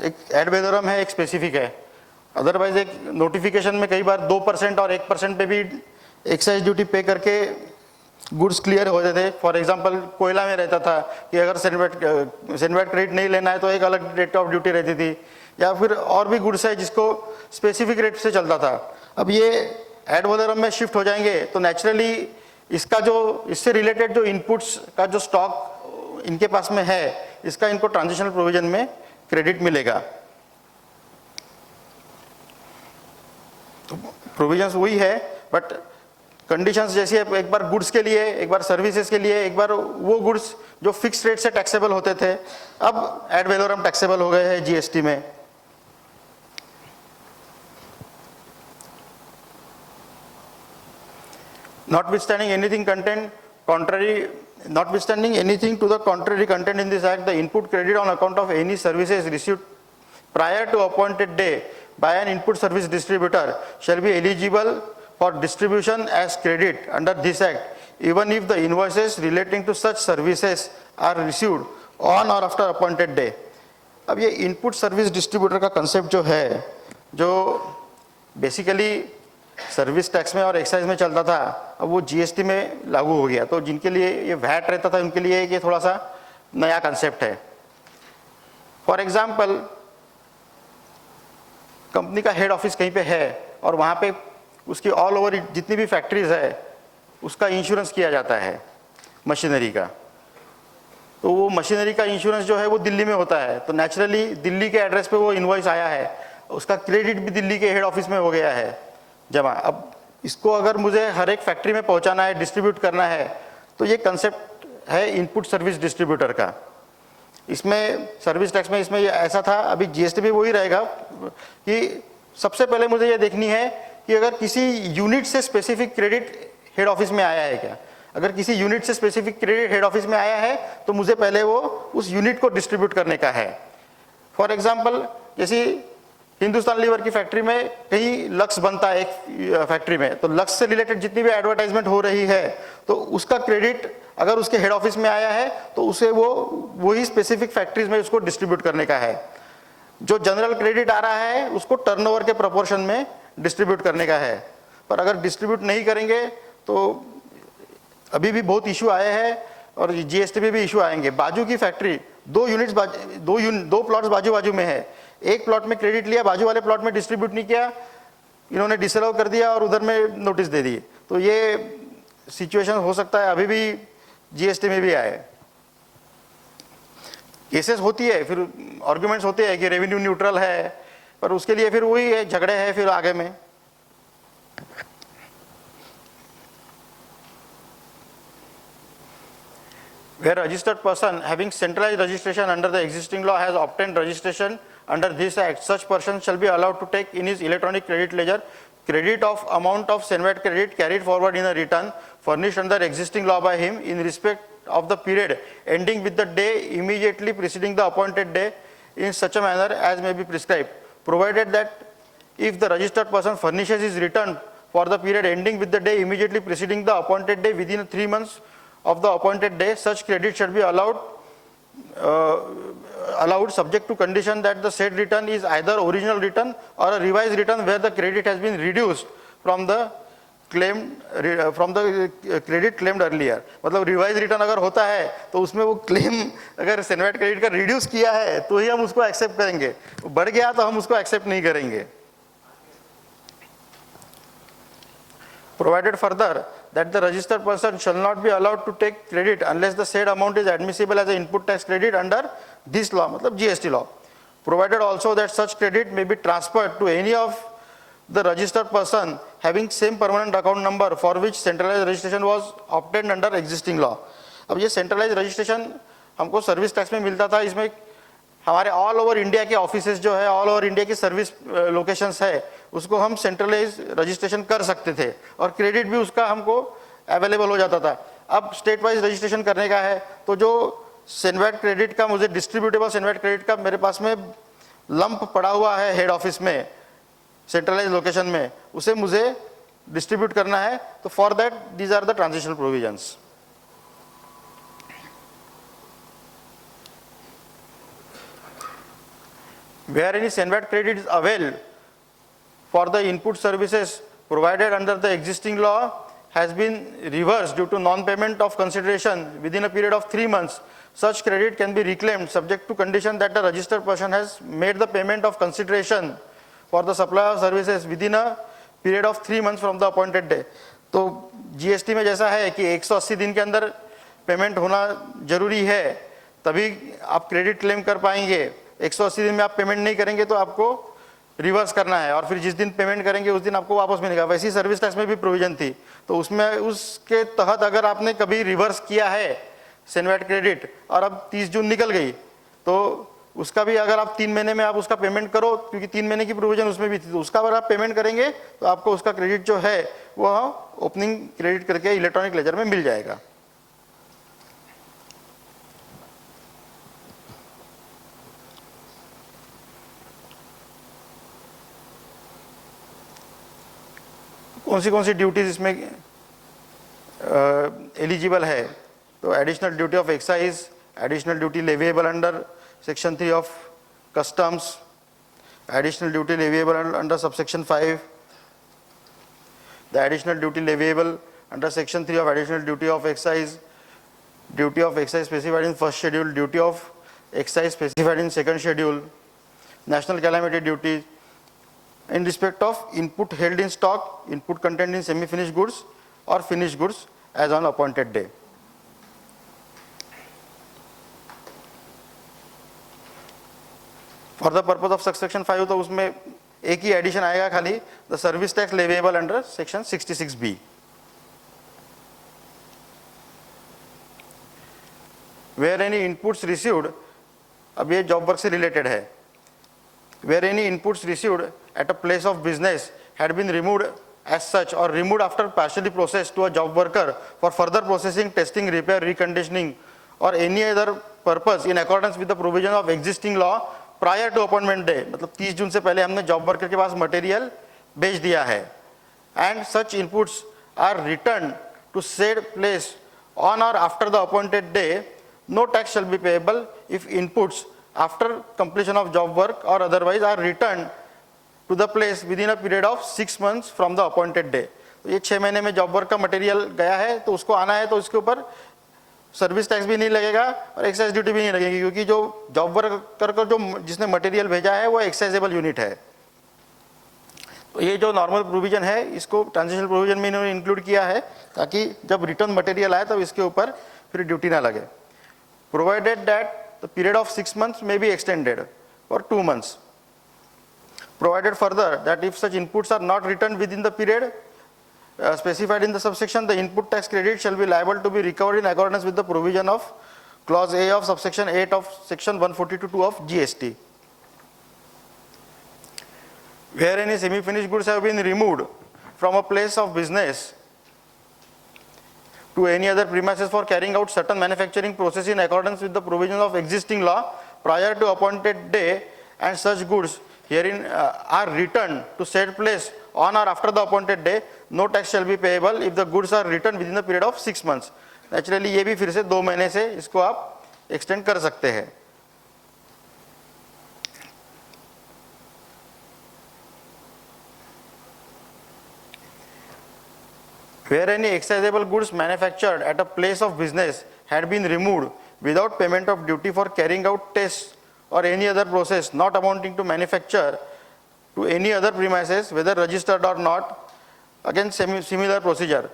एक एड वेलोरम है, एक स्पेसिफिक है। अदरवाइज एक नोटिफिकेशन में कई बार 2% और 1% पे भी एक्साइज ड्यूटी पे करके गुड्स क्लियर होते थे। फॉर एग्जांपल कोयला में रहता था कि अगर सेनवेट क्रेडिट नहीं लेना है तो एक अलग रेट ऑफ ड्यूटी रहती थी, या फिर और भी गुड्स है जिसको स्पेसिफिक रेट से चलता था। अब ये एड वैलोरम में शिफ्ट हो जाएंगे तो नेचुरली इसका जो इससे रिलेटेड जो इनपुट्स का जो स्टॉक इनके पास में है, इसका इनको ट्रांजिशनल प्रोविजन में क्रेडिट मिलेगा। तो प्रोविजंस वही है, बट कंडीशंस जैसी है, एक बार गुड्स के लिए, एक बार सर्विसेज के लिए, एक बार वो गुड्स जो फिक्स रेट से टैक्सेबल होते थे अब एड वैलोरम टैक्सेबल हो गए हैं जीएसटी में। Notwithstanding anything to the contrary content in this act, the input credit on account of any services received prior to appointed day by an input service distributor shall be eligible for distribution as credit under this act, even if the invoices relating to such services are received on or after appointed day. अब ये input service distributor का concept जो है, जो basically service tax में और excise में चलता था, अब वो जीएसटी में लागू हो गया। तो जिनके लिए ये वैट रहता था उनके लिए ये थोड़ा सा नया कंसेप्ट है। फॉर एग्जांपल कंपनी का हेड ऑफिस कहीं पे है और वहाँ पे उसकी ऑल ओवर जितनी भी फैक्ट्रीज है उसका इंश्योरेंस किया जाता है मशीनरी का। तो वो मशीनरी का इंश्योरेंस जो है वो दिल्ली में होता है, तो नेचुरली दिल्ली के एड्रेस पे वो इनवॉइस आया है, उसका क्रेडिट भी दिल्ली के हेड ऑफिस में हो गया है जमा। अब इसको अगर मुझे हर एक फैक्ट्री में पहुंचाना है, डिस्ट्रीब्यूट करना है, तो ये कंसेप्ट है इनपुट सर्विस डिस्ट्रीब्यूटर का। इसमें सर्विस टैक्स में इसमें ऐसा था, अभी जीएसटी में वही रहेगा कि सबसे पहले मुझे ये देखनी है कि अगर किसी यूनिट से स्पेसिफिक क्रेडिट हेड ऑफिस में आया है क्या। अगर किसी यूनिट से स्पेसिफिक क्रेडिट हेड ऑफिस में आया है तो मुझे पहले वो उस यूनिट को डिस्ट्रीब्यूट करने का है। फॉर एग्जाम्पल जैसे हिंदुस्तान लीवर की फैक्ट्री में कहीं लक्स बनता है एक फैक्ट्री में, तो लक्स से रिलेटेड जितनी भी एडवर्टाइजमेंट हो रही है तो उसका क्रेडिट अगर उसके हेड ऑफिस में आया है तो उसे वही स्पेसिफिक फैक्ट्रीज में उसको डिस्ट्रीब्यूट करने का है। जो जनरल क्रेडिट आ रहा है उसको टर्नओवर के प्रोपोर्शन में डिस्ट्रीब्यूट करने का है। पर अगर डिस्ट्रीब्यूट नहीं करेंगे तो अभी भी बहुत इशू आए हैं और जीएसटी में भी इशू आएंगे। बाजू की फैक्ट्री दो प्लॉट्स बाजू बाजू में है, एक प्लॉट में क्रेडिट लिया, बाजू वाले प्लॉट में डिस्ट्रीब्यूट नहीं किया, इन्होंने डिसअलाउ कर दिया और उधर में नोटिस दे दिए। तो ये सिचुएशन हो सकता है अभी भी जीएसटी में भी आए। केसेस होती है, फिर आर्ग्यूमेंट्स होते हैं कि रेवेन्यू न्यूट्रल है, पर उसके लिए फिर वही है, झगड़े हैं फिर आगे में। Where registered person having centralized registration under the existing law has obtained registration under this act, such person shall be allowed to take in his electronic credit ledger credit of amount of Senvat credit carried forward in a return furnished under existing law by him in respect of the period ending with the day immediately preceding the appointed day in such a manner as may be prescribed, provided that if the registered person furnishes his return for the period ending with the day immediately preceding the appointed day within 3 months of the appointed day, such credit shall be allowed subject to condition that the said return is either original return or a revised return where the credit has been reduced from the credit claimed earlier। मतलब revise return अगर होता है तो उसमें वो claim अगर CENVAT credit का reduce किया है तो ही हम उसको एक्सेप्ट करेंगे, बढ़ गया तो हम उसको एक्सेप्ट नहीं करेंगे। Provided further that the registered person shall not be allowed to take credit unless the said amount is admissible as an input tax credit under this law, मतलब GST law. Provided also that such credit may be transferred to any of the registered person having same permanent account number for which centralized registration was obtained under existing law। अब ये centralized registration हमको service tax में मिलता था, इसमें हमारे all over India के offices जो है, ऑल ओवर इंडिया की सर्विस लोकेशंस है, उसको हम सेंट्रलाइज रजिस्ट्रेशन कर सकते थे और क्रेडिट भी उसका हमको अवेलेबल हो जाता था। अब स्टेट वाइज रजिस्ट्रेशन करने का है तो जो सेनवेट क्रेडिट का मुझे डिस्ट्रीब्यूटेबल सेनवेट क्रेडिट का मेरे पास में लंप पड़ा हुआ है हेड ऑफिस में सेंट्रलाइज लोकेशन में, उसे मुझे डिस्ट्रीब्यूट करना है, तो for that these are the transitional provisions. Where any Senvat credit is availed for the input services provided under the existing law has been reversed due to non-payment of consideration within a period of 3 months, such credit can be reclaimed subject to condition that the registered person has made the payment of consideration for the supply of services within a period of 3 months from the appointed day. तो GST में जैसा है कि 180 दिन के अंदर payment होना जरूरी है, तभी आप क्रेडिट क्लेम कर पाएंगे. 180 दिन में आप पेमेंट नहीं करेंगे तो आपको रिवर्स करना है, और फिर जिस दिन पेमेंट करेंगे उस दिन आपको वापस मिलेगा. वैसी सर्विस टैक्स में भी प्रोविजन थी. तो उसमें उसके तहत अगर आपने कभी रिवर्स किया है सेनवेट क्रेडिट और अब 30 जून निकल गई, तो उसका भी अगर आप 3 महीने में आप उसका पेमेंट करो, क्योंकि 3 महीने की प्रोविजन उसमें भी थी, तो उसका अगर आप पेमेंट करेंगे तो आपको उसका क्रेडिट जो है वह ओपनिंग क्रेडिट करके इलेक्ट्रॉनिक लेजर में मिल जाएगा. कौन सी ड्यूटीज इसमें एलिजिबल है? तो additional duty of excise, additional duty leviable under section 3 of customs, additional duty leviable under subsection 5, the additional duty leviable under section 3 of additional duty of excise specified in first schedule, duty of excise specified in second schedule, national calamity duty in respect of input held in stock, input contained in semi-finished goods or finished goods as on appointed day. For the purpose of subsection 5 तो उसमें एक ही addition आएगा खाली, the service tax leviable under section 66B. Where any inputs received, अब ये job work से related है. Where any inputs received at a place of business had been removed as such or removed after partially processed to a job worker for further processing, testing, repair, reconditioning or any other purpose in accordance with the provision of existing law prior to appointment day. मतलब 30 जून से पहले हमने job worker के पास material भेज दिया है. And such inputs are returned to said place on or after the appointed day, no tax shall be payable if inputs after completion of job work or otherwise are returned to the place within a period of 6 months from the appointed day. तो ये 6 महीने में job work का material गया है तो उसको आना है, तो उसके ऊपर सर्विस टैक्स भी नहीं लगेगा और एक्साइज ड्यूटी भी नहीं लगेगी, क्योंकि जो जॉब वर्कर को जो जिसने मटेरियल भेजा है वो एक्साइजेबल यूनिट है. तो ये जो नॉर्मल प्रोविजन है इसको ट्रांजिशनल प्रोविजन में इन्होंने इंक्लूड किया है ताकि जब रिटर्न मटेरियल आए तब इसके ऊपर फिर ड्यूटी ना लगे. Provided that the period of 6 months may be extended for 2 months. Provided further that if such inputs are not returned within the period specified in the subsection, the input tax credit shall be liable to be recovered in accordance with the provision of clause A of subsection 8 of section 142(2) of GST. Where any semi-finished goods have been removed from a place of business to any other premises for carrying out certain manufacturing process in accordance with the provisions of existing law prior to appointed day, and such goods herein are returned to said place on or after the appointed day, no tax shall be payable if the goods are returned within the period of 6 months. Naturally ये भी फिर से 2 महीने से इसको आप extend कर सकते हैं. Where any excisable goods manufactured at a place of business had been removed without payment of duty for carrying out tests or any other process not amounting to manufacture to any other premises, whether registered or not, again similar procedure.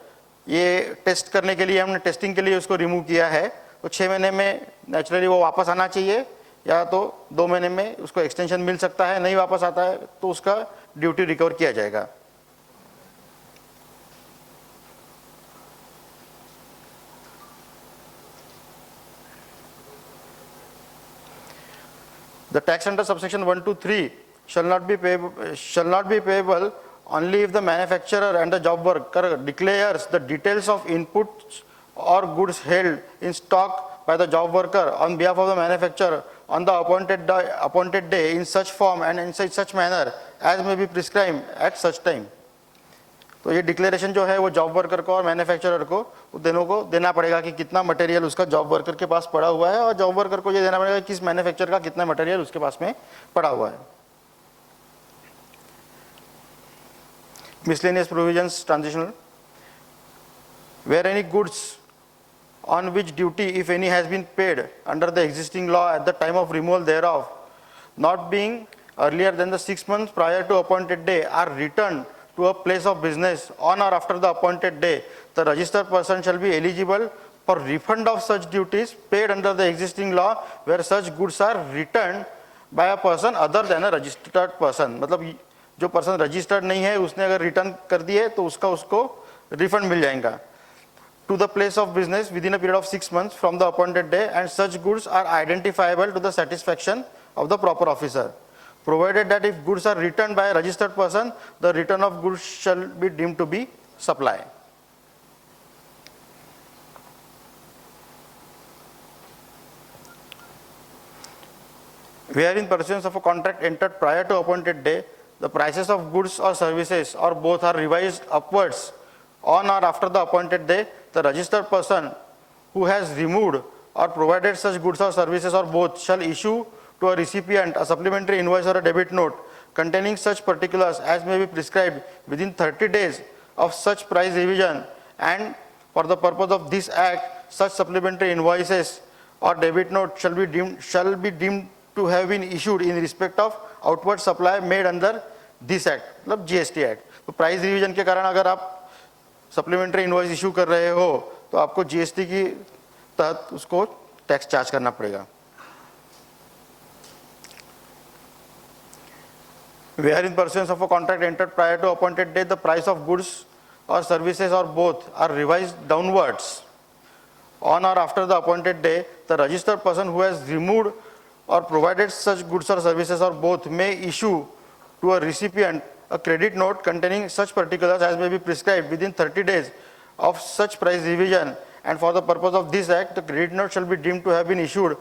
ये test करने के लिए हमने testing के लिए उसको remove किया है, तो 6 महीने में नेचुरली वो वापस आना चाहिए, या तो 2 महीने में उसको एक्सटेंशन मिल सकता है. नहीं वापस आता है तो उसका ड्यूटी रिकवर किया जाएगा. The tax under subsection 1 to 3 shall not be payable only if the manufacturer and the job worker declares the details of inputs or goods held in stock by the job worker on behalf of the manufacturer on the appointed day in such form and in such manner as may be prescribed at such time. तो ये declaration जो है वो job worker को और manufacturer को दोनों को देना पड़ेगा कि कितना मटेरियल उसका जॉब वर्कर के पास पड़ा हुआ है, और जॉब वर्कर को ये देना पड़ेगा कि किस मैन्युफैक्चरर का कितना मटेरियल उसके पास में पड़ा हुआ है. Miscellaneous provisions transitional. where any goods on which duty, if any, has been paid under the existing law at the time of removal thereof, not being earlier than the 6 months prior to appointed day, are returned to a place of business on or after the appointed day, the registered person shall be eligible for refund of such duties paid under the existing law where such goods are returned by a person other than a registered person. मतलब जो person registered नहीं है उसने अगर return कर दिए तो उसको रिफंड मिल जाएगा to the place of business within a period of 6 months from the appointed day, and such goods are identifiable to the satisfaction of the proper officer, provided that if goods are returned by a registered person, the return of goods shall be deemed to be supply. Where in pursuance of a contract entered prior to appointed day, the prices of goods or services or both are revised upwards on or after the appointed day, the registered person who has removed or provided such goods or services or both shall issue to a recipient a supplementary invoice or a debit note containing such particulars as may be prescribed within 30 days of such price revision, and for the purpose of this act such supplementary invoices or debit note shall be deemed to have been issued in respect of outward supply made under this act, मतलब GST act. तो price revision के कारण अगर आप supplementary invoice issue कर रहे हो तो आपको जीएसटी की तहत उसको टैक्स चार्ज करना पड़ेगा. Where in pursuance of a contract entered prior to appointed date, the price of goods or services or both are revised downwards on or after the appointed day, the registered person who has removed or provided such goods or services or both may issue to a recipient a credit note containing such particulars as may be prescribed within 30 days of such price revision, and for the purpose of this act the credit note shall be deemed to have been issued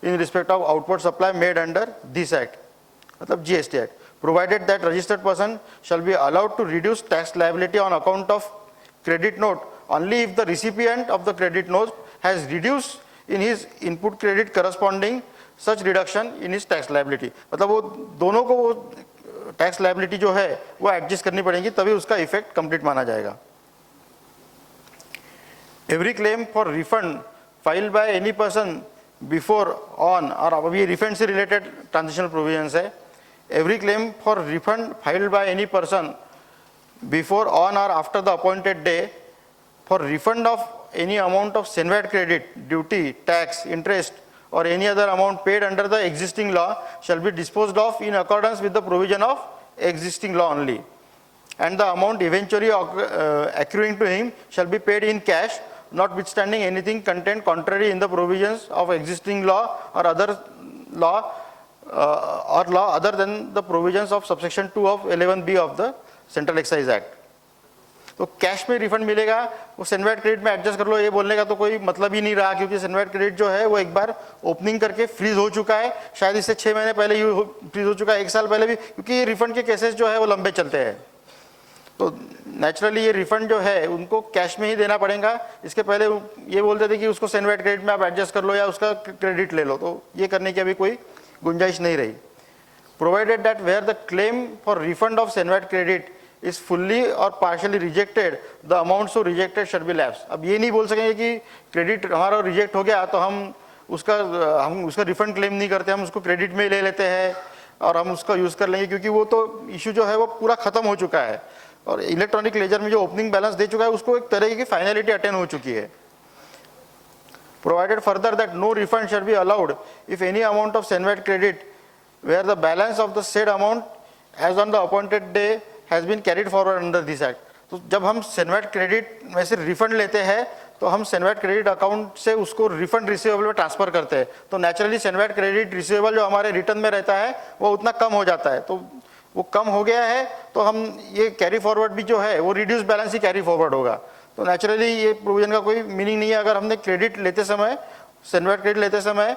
in respect of outward supply made under this act, मतलब GST act, provided that registered person shall be allowed to reduce tax liability on account of credit note only if the recipient of the credit note has reduced in his input credit corresponding such reduction in his tax liability. मतलब वो दोनों को वो tax liability जो है वो adjust करनी पड़ेगी तभी उसका इफेक्ट कंप्लीट माना जाएगा. Every claim for refund filed by any person before on, or अभी रिफंड से रिलेटेड ट्रांजिशनल प्रोविजंस है. Every claim for refund filed by any person before on or after the appointed day for refund of any amount of CENVAT credit, duty, tax, interest or any other amount paid under the existing law shall be disposed of in accordance with the provision of existing law only, and the amount eventually accruing to him shall be paid in cash, notwithstanding anything contained contrary in the provisions of existing law or other law other than the provisions of subsection 2 of 11B of the Central Excise Act. तो cash में refund मिलेगा, वो CENVAT credit में adjust कर लो ये बोलने का तो कोई मतलब ही नहीं रहा, क्योंकि सेनवेट क्रेडिट जो है वो एक बार ओपनिंग करके फ्रीज हो चुका है, शायद इससे 6 महीने पहले ही फ्रीज हो चुका है, 1 साल पहले भी, क्योंकि ये रिफंड के केसेस जो है वो लंबे चलते हैं. तो नेचुरली ये रिफंड जो है उनको कैश में ही देना पड़ेगा. इसके पहले ये बोलते थे कि उसको सेनवेट क्रेडिट में आप एडजस्ट कर लो या उसका क्रेडिट ले लो, तो ये करने की अभी कोई गुंजाइश नहीं रही. Provided that where the claim for refund of CENVAT credit is fully or partially rejected, the amount so rejected shall be lapsed. अब ये नहीं बोल सकेंगे कि क्रेडिट हमारा रिजेक्ट हो गया तो हम उसका रिफंड क्लेम नहीं करते, हम उसको क्रेडिट में ले लेते हैं और हम उसका यूज़ कर लेंगे, क्योंकि वो तो इशू जो है वो पूरा खत्म हो चुका है और इलेक्ट्रॉनिक लेजर में जो ओपनिंग बैलेंस दे चुका है उसको एक तरह की फाइनलिटी अटेन हो चुकी है. Provided further that no refund shall be allowed if any amount of CENVAT credit where the balance of the said amount as on the appointed day has been carried forward under this act. तो जब हम CENVAT credit में से refund लेते हैं तो हम CENVAT credit account से उसको रिफंड रिसीवेबल में ट्रांसफर करते हैं, तो नेचुरली सेनवेट क्रेडिट रिसीवेबल जो हमारे रिटर्न में रहता है वो उतना कम हो जाता है. तो वो कम हो गया है तो हम ये कैरी फॉरवर्ड भी जो है वो रिड्यूस बैलेंस ही कैरी फॉरवर्ड होगा. तो नेचुरली ये प्रोविजन का कोई मीनिंग नहीं है. अगर हमने क्रेडिट लेते समय सेनवेट क्रेडिट लेते समय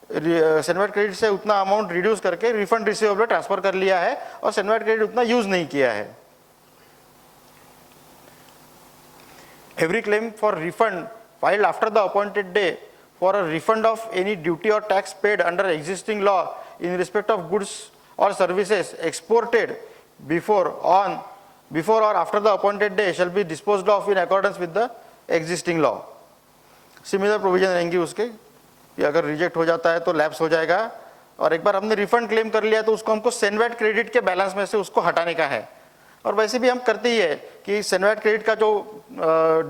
सेनवेट क्रेडिट से उतना अमाउंट रिड्यूस करके रिफंड रिसीवेबल में ट्रांसफर कर लिया है और सेनवेट क्रेडिट उतना यूज नहीं किया है. Every claim for refund filed after the appointed day for a refund of any duty or tax paid under existing law in respect of goods or services exported before or after the appointed day shall be disposed of in accordance with the existing law. Similar provision रहेंगी उसके कि अगर reject हो जाता है तो lapse हो जाएगा, और एक बार हमने रिफंड क्लेम कर लिया तो उसको हमको सेनवेट क्रेडिट के बैलेंस में से उसको हटाने का है। और वैसे भी हम करते ही है कि सेनवेट क्रेडिट का जो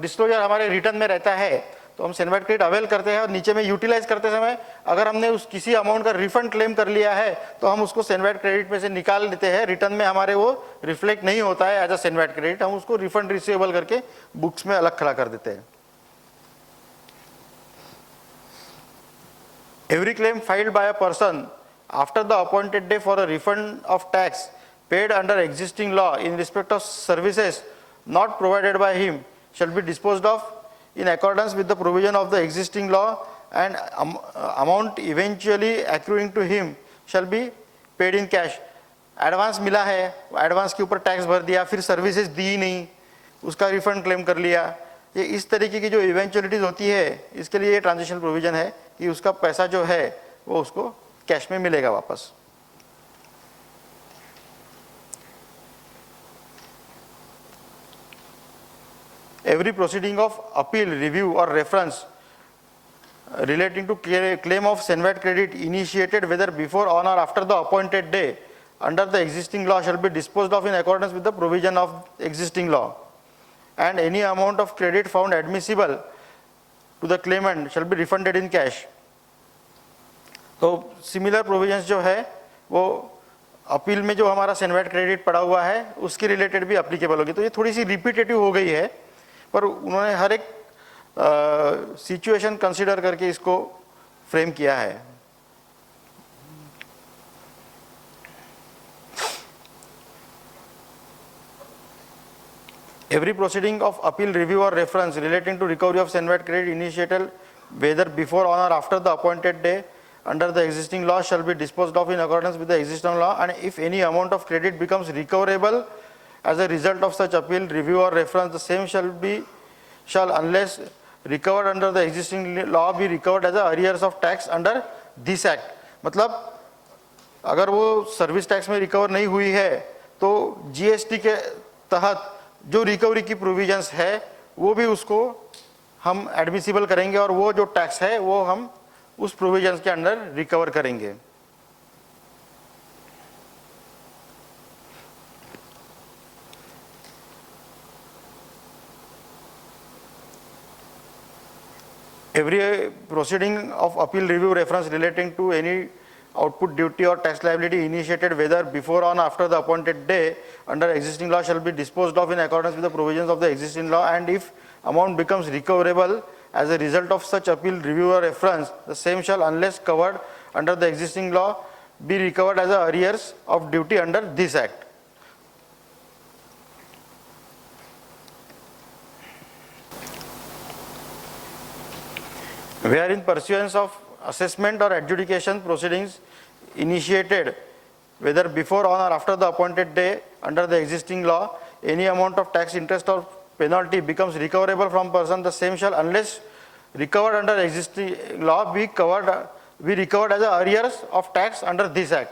डिस्क्लोजर हमारे रिटर्न में रहता है तो हम सेनवेट क्रेडिट अवेल करते हैं, और नीचे में यूटिलाइज करते समय अगर हमने उस किसी अमाउंट का रिफंड क्लेम कर लिया है तो हम उसको सेनवेट क्रेडिट में से निकाल लेते हैं। रिटर्न में हमारे वो रिफ्लेक्ट नहीं होता है एज अ सेनवेट क्रेडिट, हम उसको रिफंड रिसीवेबल करके बुक्स में अलग खड़ा कर देते हैं। Every claim filed by a person after the appointed day for a refund of tax paid under existing law in respect of services not provided by him shall be disposed of in accordance with the provision of the existing law, and amount eventually accruing to him shall be paid in cash. Advance मिला है, advance के ऊपर tax भर दिया, फिर services दी नहीं, उसका refund claim कर लिया। ये इस तरीके की जो इवेंचुअलिटीज होती है इसके लिए ये ट्रांजिशनल प्रोविजन है कि उसका पैसा जो है वो उसको कैश में मिलेगा वापस। Every proceeding of appeal, review or reference relating to claim of Senvat credit initiated whether before, on or after the appointed day under the existing law shall be disposed of in accordance with the provision of existing law, and any amount of credit found admissible to the claimant shall be refunded in cash. तो similar provisions जो है वो appeal में जो हमारा CENVAT credit पड़ा हुआ है उसके रिलेटेड भी अप्लीकेबल होगी। तो ये थोड़ी सी रिपीटेटिव हो गई है, पर उन्होंने हर एक सिचुएशन कंसीडर करके इसको फ्रेम किया है। Every proceeding of appeal, review or reference relating to recovery of Senvat credit initiated whether before, on or after the appointed day under the existing law shall be disposed of in accordance with the existing law, and if any amount of credit becomes recoverable as a result of such appeal, review or reference, the same shall unless recovered under the existing law be recovered as a arrears of tax under this act। मतलब अगर वो service tax में recover नहीं हुई है तो GST के तहत जो रिकवरी की प्रोविजंस है वो भी उसको हम एडमिसिबल करेंगे, और वो जो टैक्स है वो हम उस प्रोविजंस के अंडर रिकवर करेंगे। Every proceeding of appeal, review, reference relating to any output duty or tax liability initiated whether before, on, after the appointed day under existing law shall be disposed of in accordance with the provisions of the existing law, and if amount becomes recoverable as a result of such appeal, review or reference, the same shall, unless covered under the existing law, be recovered as a arrears of duty under this act। Where in pursuance of assessment or adjudication proceedings initiated whether before, on or after the appointed day under the existing law, any amount of tax, interest or penalty becomes recoverable from person, the same shall, unless recovered under existing law, be recovered as a arrears of tax under this act।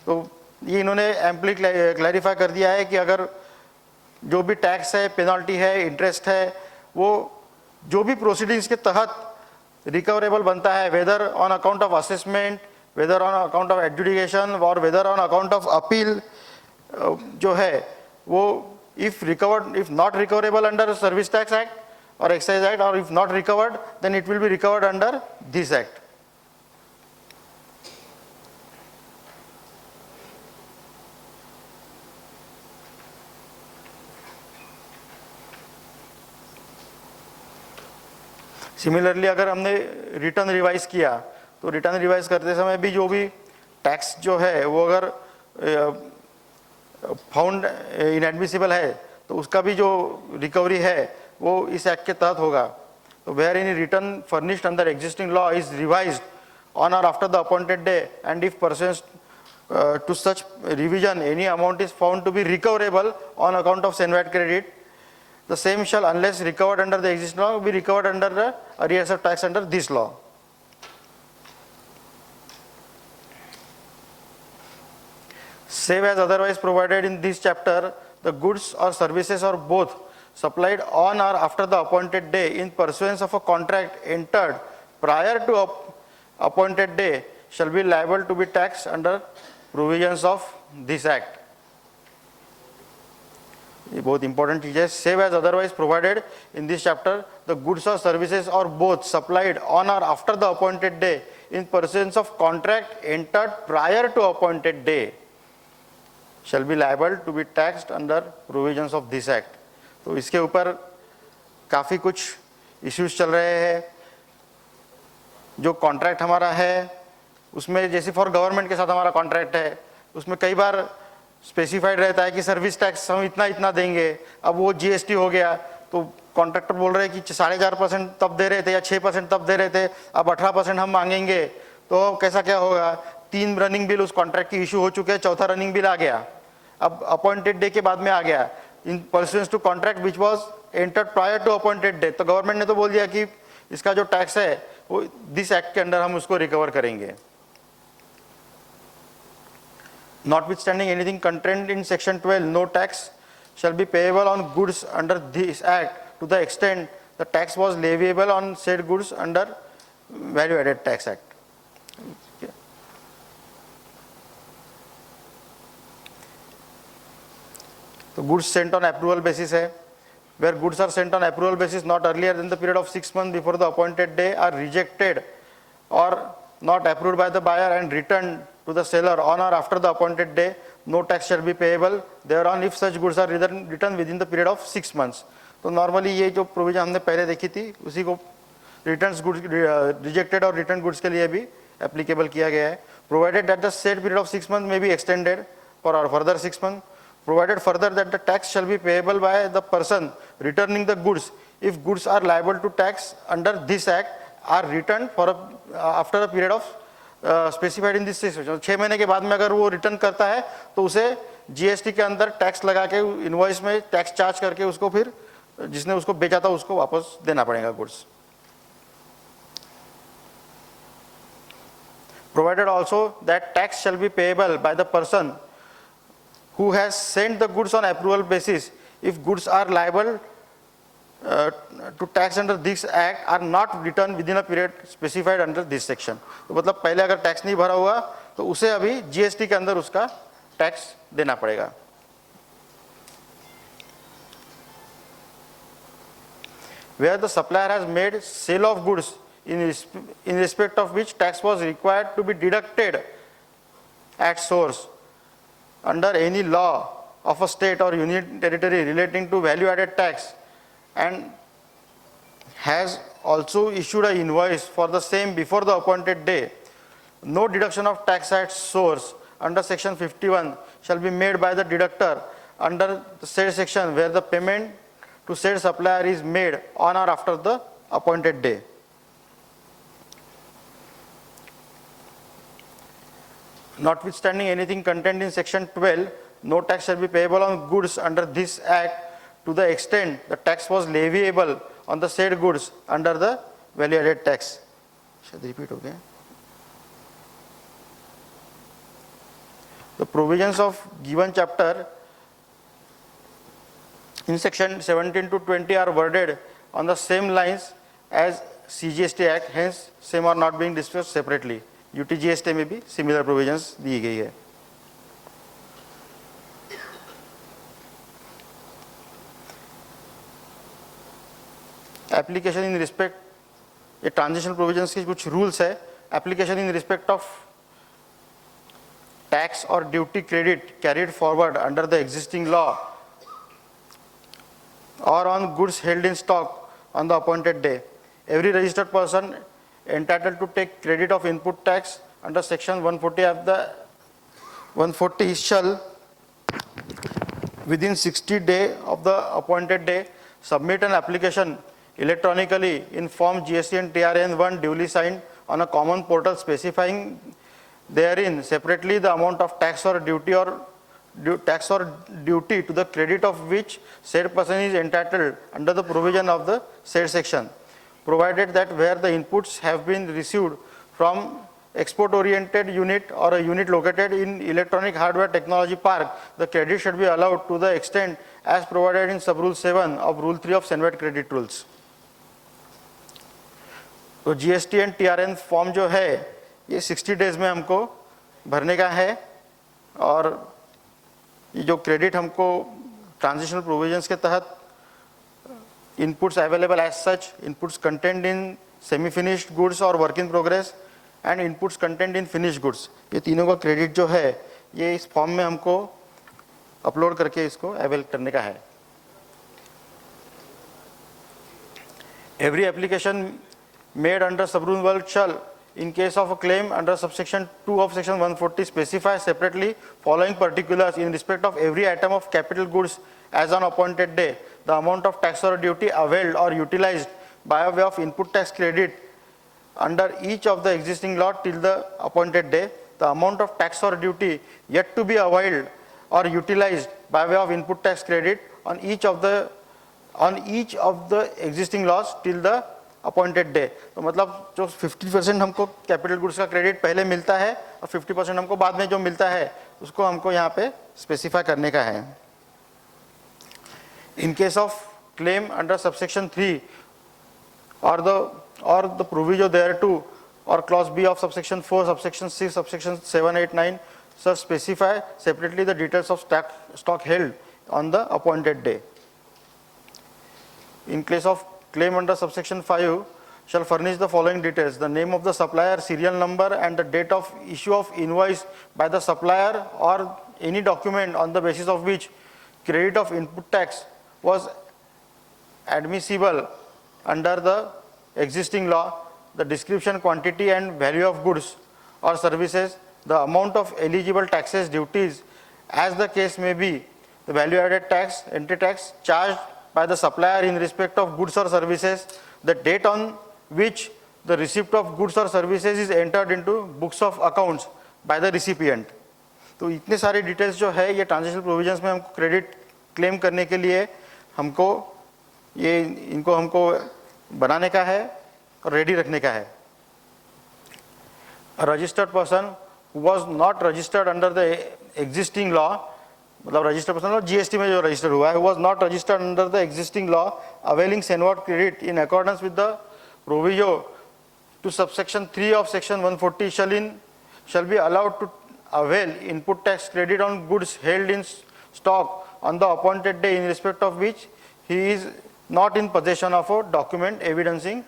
तो ये इन्होंने amply clarify कर दिया है कि अगर जो भी टैक्स है, पेनल्टी है, इंटरेस्ट है, वो जो भी प्रोसीडिंग्स के तहत रिकवरेबल बनता है, whether on account of assessment, whether on account of adjudication or whether on account of appeal, जो है वो if recovered, if not recoverable under service tax act or excise act, or if not recovered then it will be recovered under this act। Similarly अगर हमने return revise किया तो return revise करते समय भी जो भी टैक्स जो है वो अगर फाउंड इनएडमिसिबल है तो उसका भी जो रिकवरी है वो इस एक्ट के तहत होगा। तो where any return furnished under existing law is revised on or after the appointed day, and if pursuant to such revision any amount is found to be recoverable on account of CENVAT credit, the same shall, unless recovered under the existing law, be recovered under the arrears of tax under this law। Save as otherwise provided in this chapter, the goods or services or both supplied on or after the appointed day in pursuance of a contract entered prior to appointed day shall be liable to be taxed under provisions of this act. ये बहुत important चीज है. Save as otherwise provided in this chapter the goods or services or both supplied on or after the appointed day in pursuance of contract entered prior to appointed day shall be liable to be taxed under provisions of this act. तो इसके ऊपर काफ़ी कुछ issues चल रहे हैं. जो contract हमारा है उसमें जैसे फॉर गवर्नमेंट के साथ हमारा कॉन्ट्रैक्ट है उसमें कई बार स्पेसिफाइड रहता है कि सर्विस टैक्स हम इतना इतना देंगे. अब वो जीएसटी हो गया तो कॉन्ट्रैक्टर बोल रहे हैं कि 4.5% तब दे रहे थे या 6% तब दे रहे थे, अब 18% हम मांगेंगे. तो कैसा क्या होगा? 3 रनिंग बिल उस कॉन्ट्रैक्ट की इशू हो चुके हैं, चौथा रनिंग बिल आ गया, अब अपॉइंटेड डे के बाद में आ गया. In pursuance to contract which was entered prior to appointed day. तो गवर्नमेंट ने तो बोल दिया कि इसका जो टैक्स है वो दिस एक्ट के अंडर हम उसको रिकवर करेंगे. Notwithstanding anything contained in section 12, no tax shall be payable on goods under this act to the extent the tax was leviable on said goods under value added tax act. So goods sent on approval basis है, where goods are sent on approval basis not earlier than the period of 6 months before the appointed day are rejected or not approved by the buyer and returned to the seller on or after the appointed day, no tax shall be payable thereon if such goods are returned within the period of 6 months. तो normally ये जो provision हमने पहले देखी थी उसी को returns goods rejected और रिटर्न गुड्स के लिए भी एप्लीकेबल किया गया है. Provided that the said period of 6 month may be extended for further 6 month. Provided further that the tax shall be payable by the person returning the goods if goods are liable to tax under this act are returned for after a period of specified in this situation. 6 महीने के बाद में अगर वो return करता है तो उसे जीएसटी के अंदर टैक्स लगा के इनवॉइस में टैक्स चार्ज करके उसको फिर जिसने उसको बेचा था उसको वापस देना पड़ेगा goods. Provided also that tax shall be payable by the person who has sent the goods on approval basis if goods are liable to tax under this act are not returned within a period specified under this section. तो मतलब पहले अगर tax नहीं भरा हुआ तो उसे अभी जीएसटी के अंदर उसका टैक्स देना पड़ेगा. Where the supplier has made sale of goods in respect of which tax was required to be deducted at source under any law of a state or union territory relating to value added tax and has also issued an invoice for the same before the appointed day, no deduction of tax at source under section 51 shall be made by the deductor under the said section where the payment to said supplier is made on or after the appointed day. Notwithstanding anything contained in section 12, no tax shall be payable on goods under this act to the extent the tax was leviable on the said goods under the value added tax. Shall I repeat? Okay. The provisions of given chapter in section 17 to 20 are worded on the same lines as CGST Act, hence same are not being discussed separately. UTGST में भी similar provisions दी गई है. Application in respect, ये transitional provisions के कुछ rules है. Application in respect of tax or duty credit carried forward under the existing law or on goods held in stock on the appointed day. Every registered person entitled to take credit of input tax under section 140 of the 140 shall within 60 days of the appointed day submit an application electronically in form GST and TRN1 duly signed on a common portal specifying therein separately the amount of tax or duty to the credit of which said person is entitled under the provision of the said section, provided that where the inputs have been received from export oriented unit or a unit located in electronic hardware technology park, the credit should be allowed to the extent as provided in sub rule 7 of rule 3 of Senvet credit rules. तो GST and TRN form जो है ये 60 days में हमको भरने का है, और ये जो क्रेडिट हमको ट्रांजिशनल प्रोविजंस के तहत inputs available as such, inputs content in semi finished goods or work in progress and inputs content in finished goods, ये तीनों का क्रेडिट जो है ये इस फॉर्म में हमको अपलोड करके इसको अवेल करने का है. Every application made under sub-rule 12 shall, in case of a claim under subsection 2 of section 140, specify separately following particulars in respect of every item of capital goods as on appointed day, the amount of tax or duty availed or utilized by way of input tax credit under each of the existing lot till the appointed day, the amount of tax or duty yet to be availed or utilized by way of input tax credit on each of the existing lots till the appointed day. तो मतलब जो 50% हमको capital goods का credit पहले मिलता है और 50% हमको बाद में जो मिलता है उसको हमको यहाँ पे स्पेसिफाई करने का है. In case of claim under subsection 3 और द प्रोविजो देयर टू और clause B of subsection 4, subsection 6, subsection 7, 8, 9 sir specify separately the details of stock held on the appointed day. In case of claim under subsection 5 shall furnish the following details: the name of the supplier, serial number and the date of issue of invoice by the supplier or any document on the basis of which credit of input tax was admissible under the existing law, the description, quantity and value of goods or services, the amount of eligible taxes, duties as the case may be, the value added tax, entry tax charged by the supplier in respect of goods or services, the date on which the receipt of goods or services is entered into books of accounts by the recipient. तो इतने सारे details जो है ये transitional provisions में हमको credit claim करने के लिए हमको ये इनको हमको बनाने का है और रेडी रखने का है. A registered person who was not registered under the existing law, मतलब रजिस्टर्ड पर्सन और जीएसटी में जो रजिस्टर हुआ है, was not registered under the existing law availing Senvet credit in accordance with the proviso to subsection 3 of section 140 shall be allowed to avail input tax credit on goods held in stock on the appointed day in respect of which he is not in possession of a document evidencing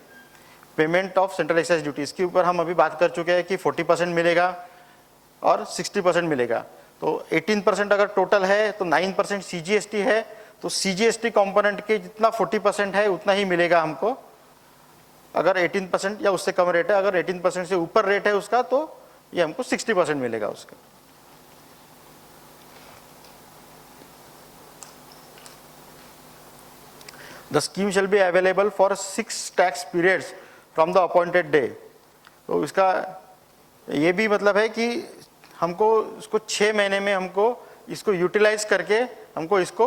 payment of central excise duty. इसके ऊपर हम अभी बात कर चुके हैं कि 40% मिलेगा और 60% मिलेगा. तो 18% अगर टोटल है तो 9% सीजीएसटी है, तो सीजीएसटी कंपोनेंट के जितना 40% है उतना ही मिलेगा हमको. अगर 18% या उससे कम रेट है, अगर 18% से ऊपर रेट है उसका तो ये हमको 60% मिलेगा उसका. The scheme shall be available for 6 tax periods from the appointed day. तो इसका ये भी मतलब है कि हमको इसको 6 महीने में हमको इसको यूटिलाइज करके हमको इसको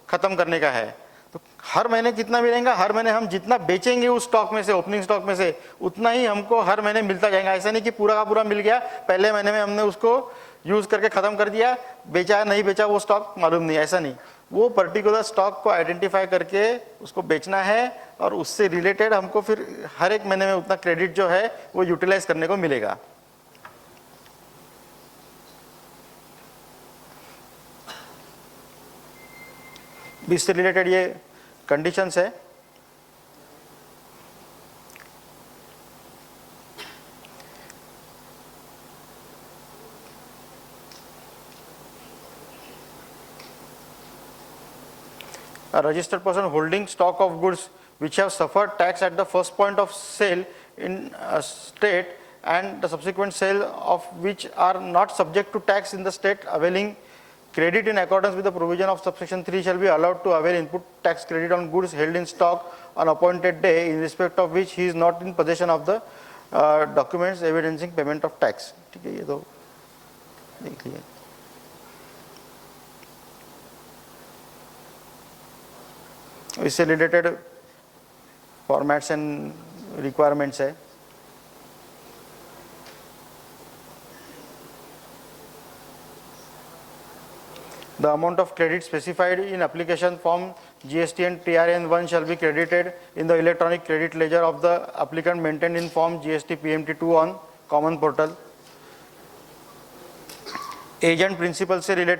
ख़त्म करने का है. तो हर महीने कितना मिलेगा, हर महीने हम जितना बेचेंगे उस स्टॉक में से, ओपनिंग स्टॉक में से, उतना ही हमको हर महीने मिलता जाएगा. ऐसा नहीं कि पूरा का पूरा मिल गया, पहले महीने में हमने उसको यूज़ करके ख़त्म कर दिया, बेचा नहीं बेचा वो स्टॉक मालूम नहीं. ऐसा नहीं, वो पर्टिकुलर स्टॉक को आइडेंटिफाई करके उसको बेचना है और उससे रिलेटेड हमको फिर हर एक महीने में उतना क्रेडिट जो है वो यूटिलाइज करने को मिलेगा. इससे रिलेटेड ये कंडीशंस है. A registered person holding stock of goods which have suffered tax at the first point of sale in a state and the subsequent sale of which are not subject to tax in the state availing credit in accordance with the provision of subsection 3 shall be allowed to avail input tax credit on goods held in stock on appointed day in respect of which he is not in possession of the documents evidencing payment of tax. ठीक है, ये तो देख लिया. इससे related formats and requirements है. The amount of credit specified in application form GST and TRN1 shall be credited in the electronic credit ledger of the applicant maintained in form GST PMT2 on common portal. Agent principal से related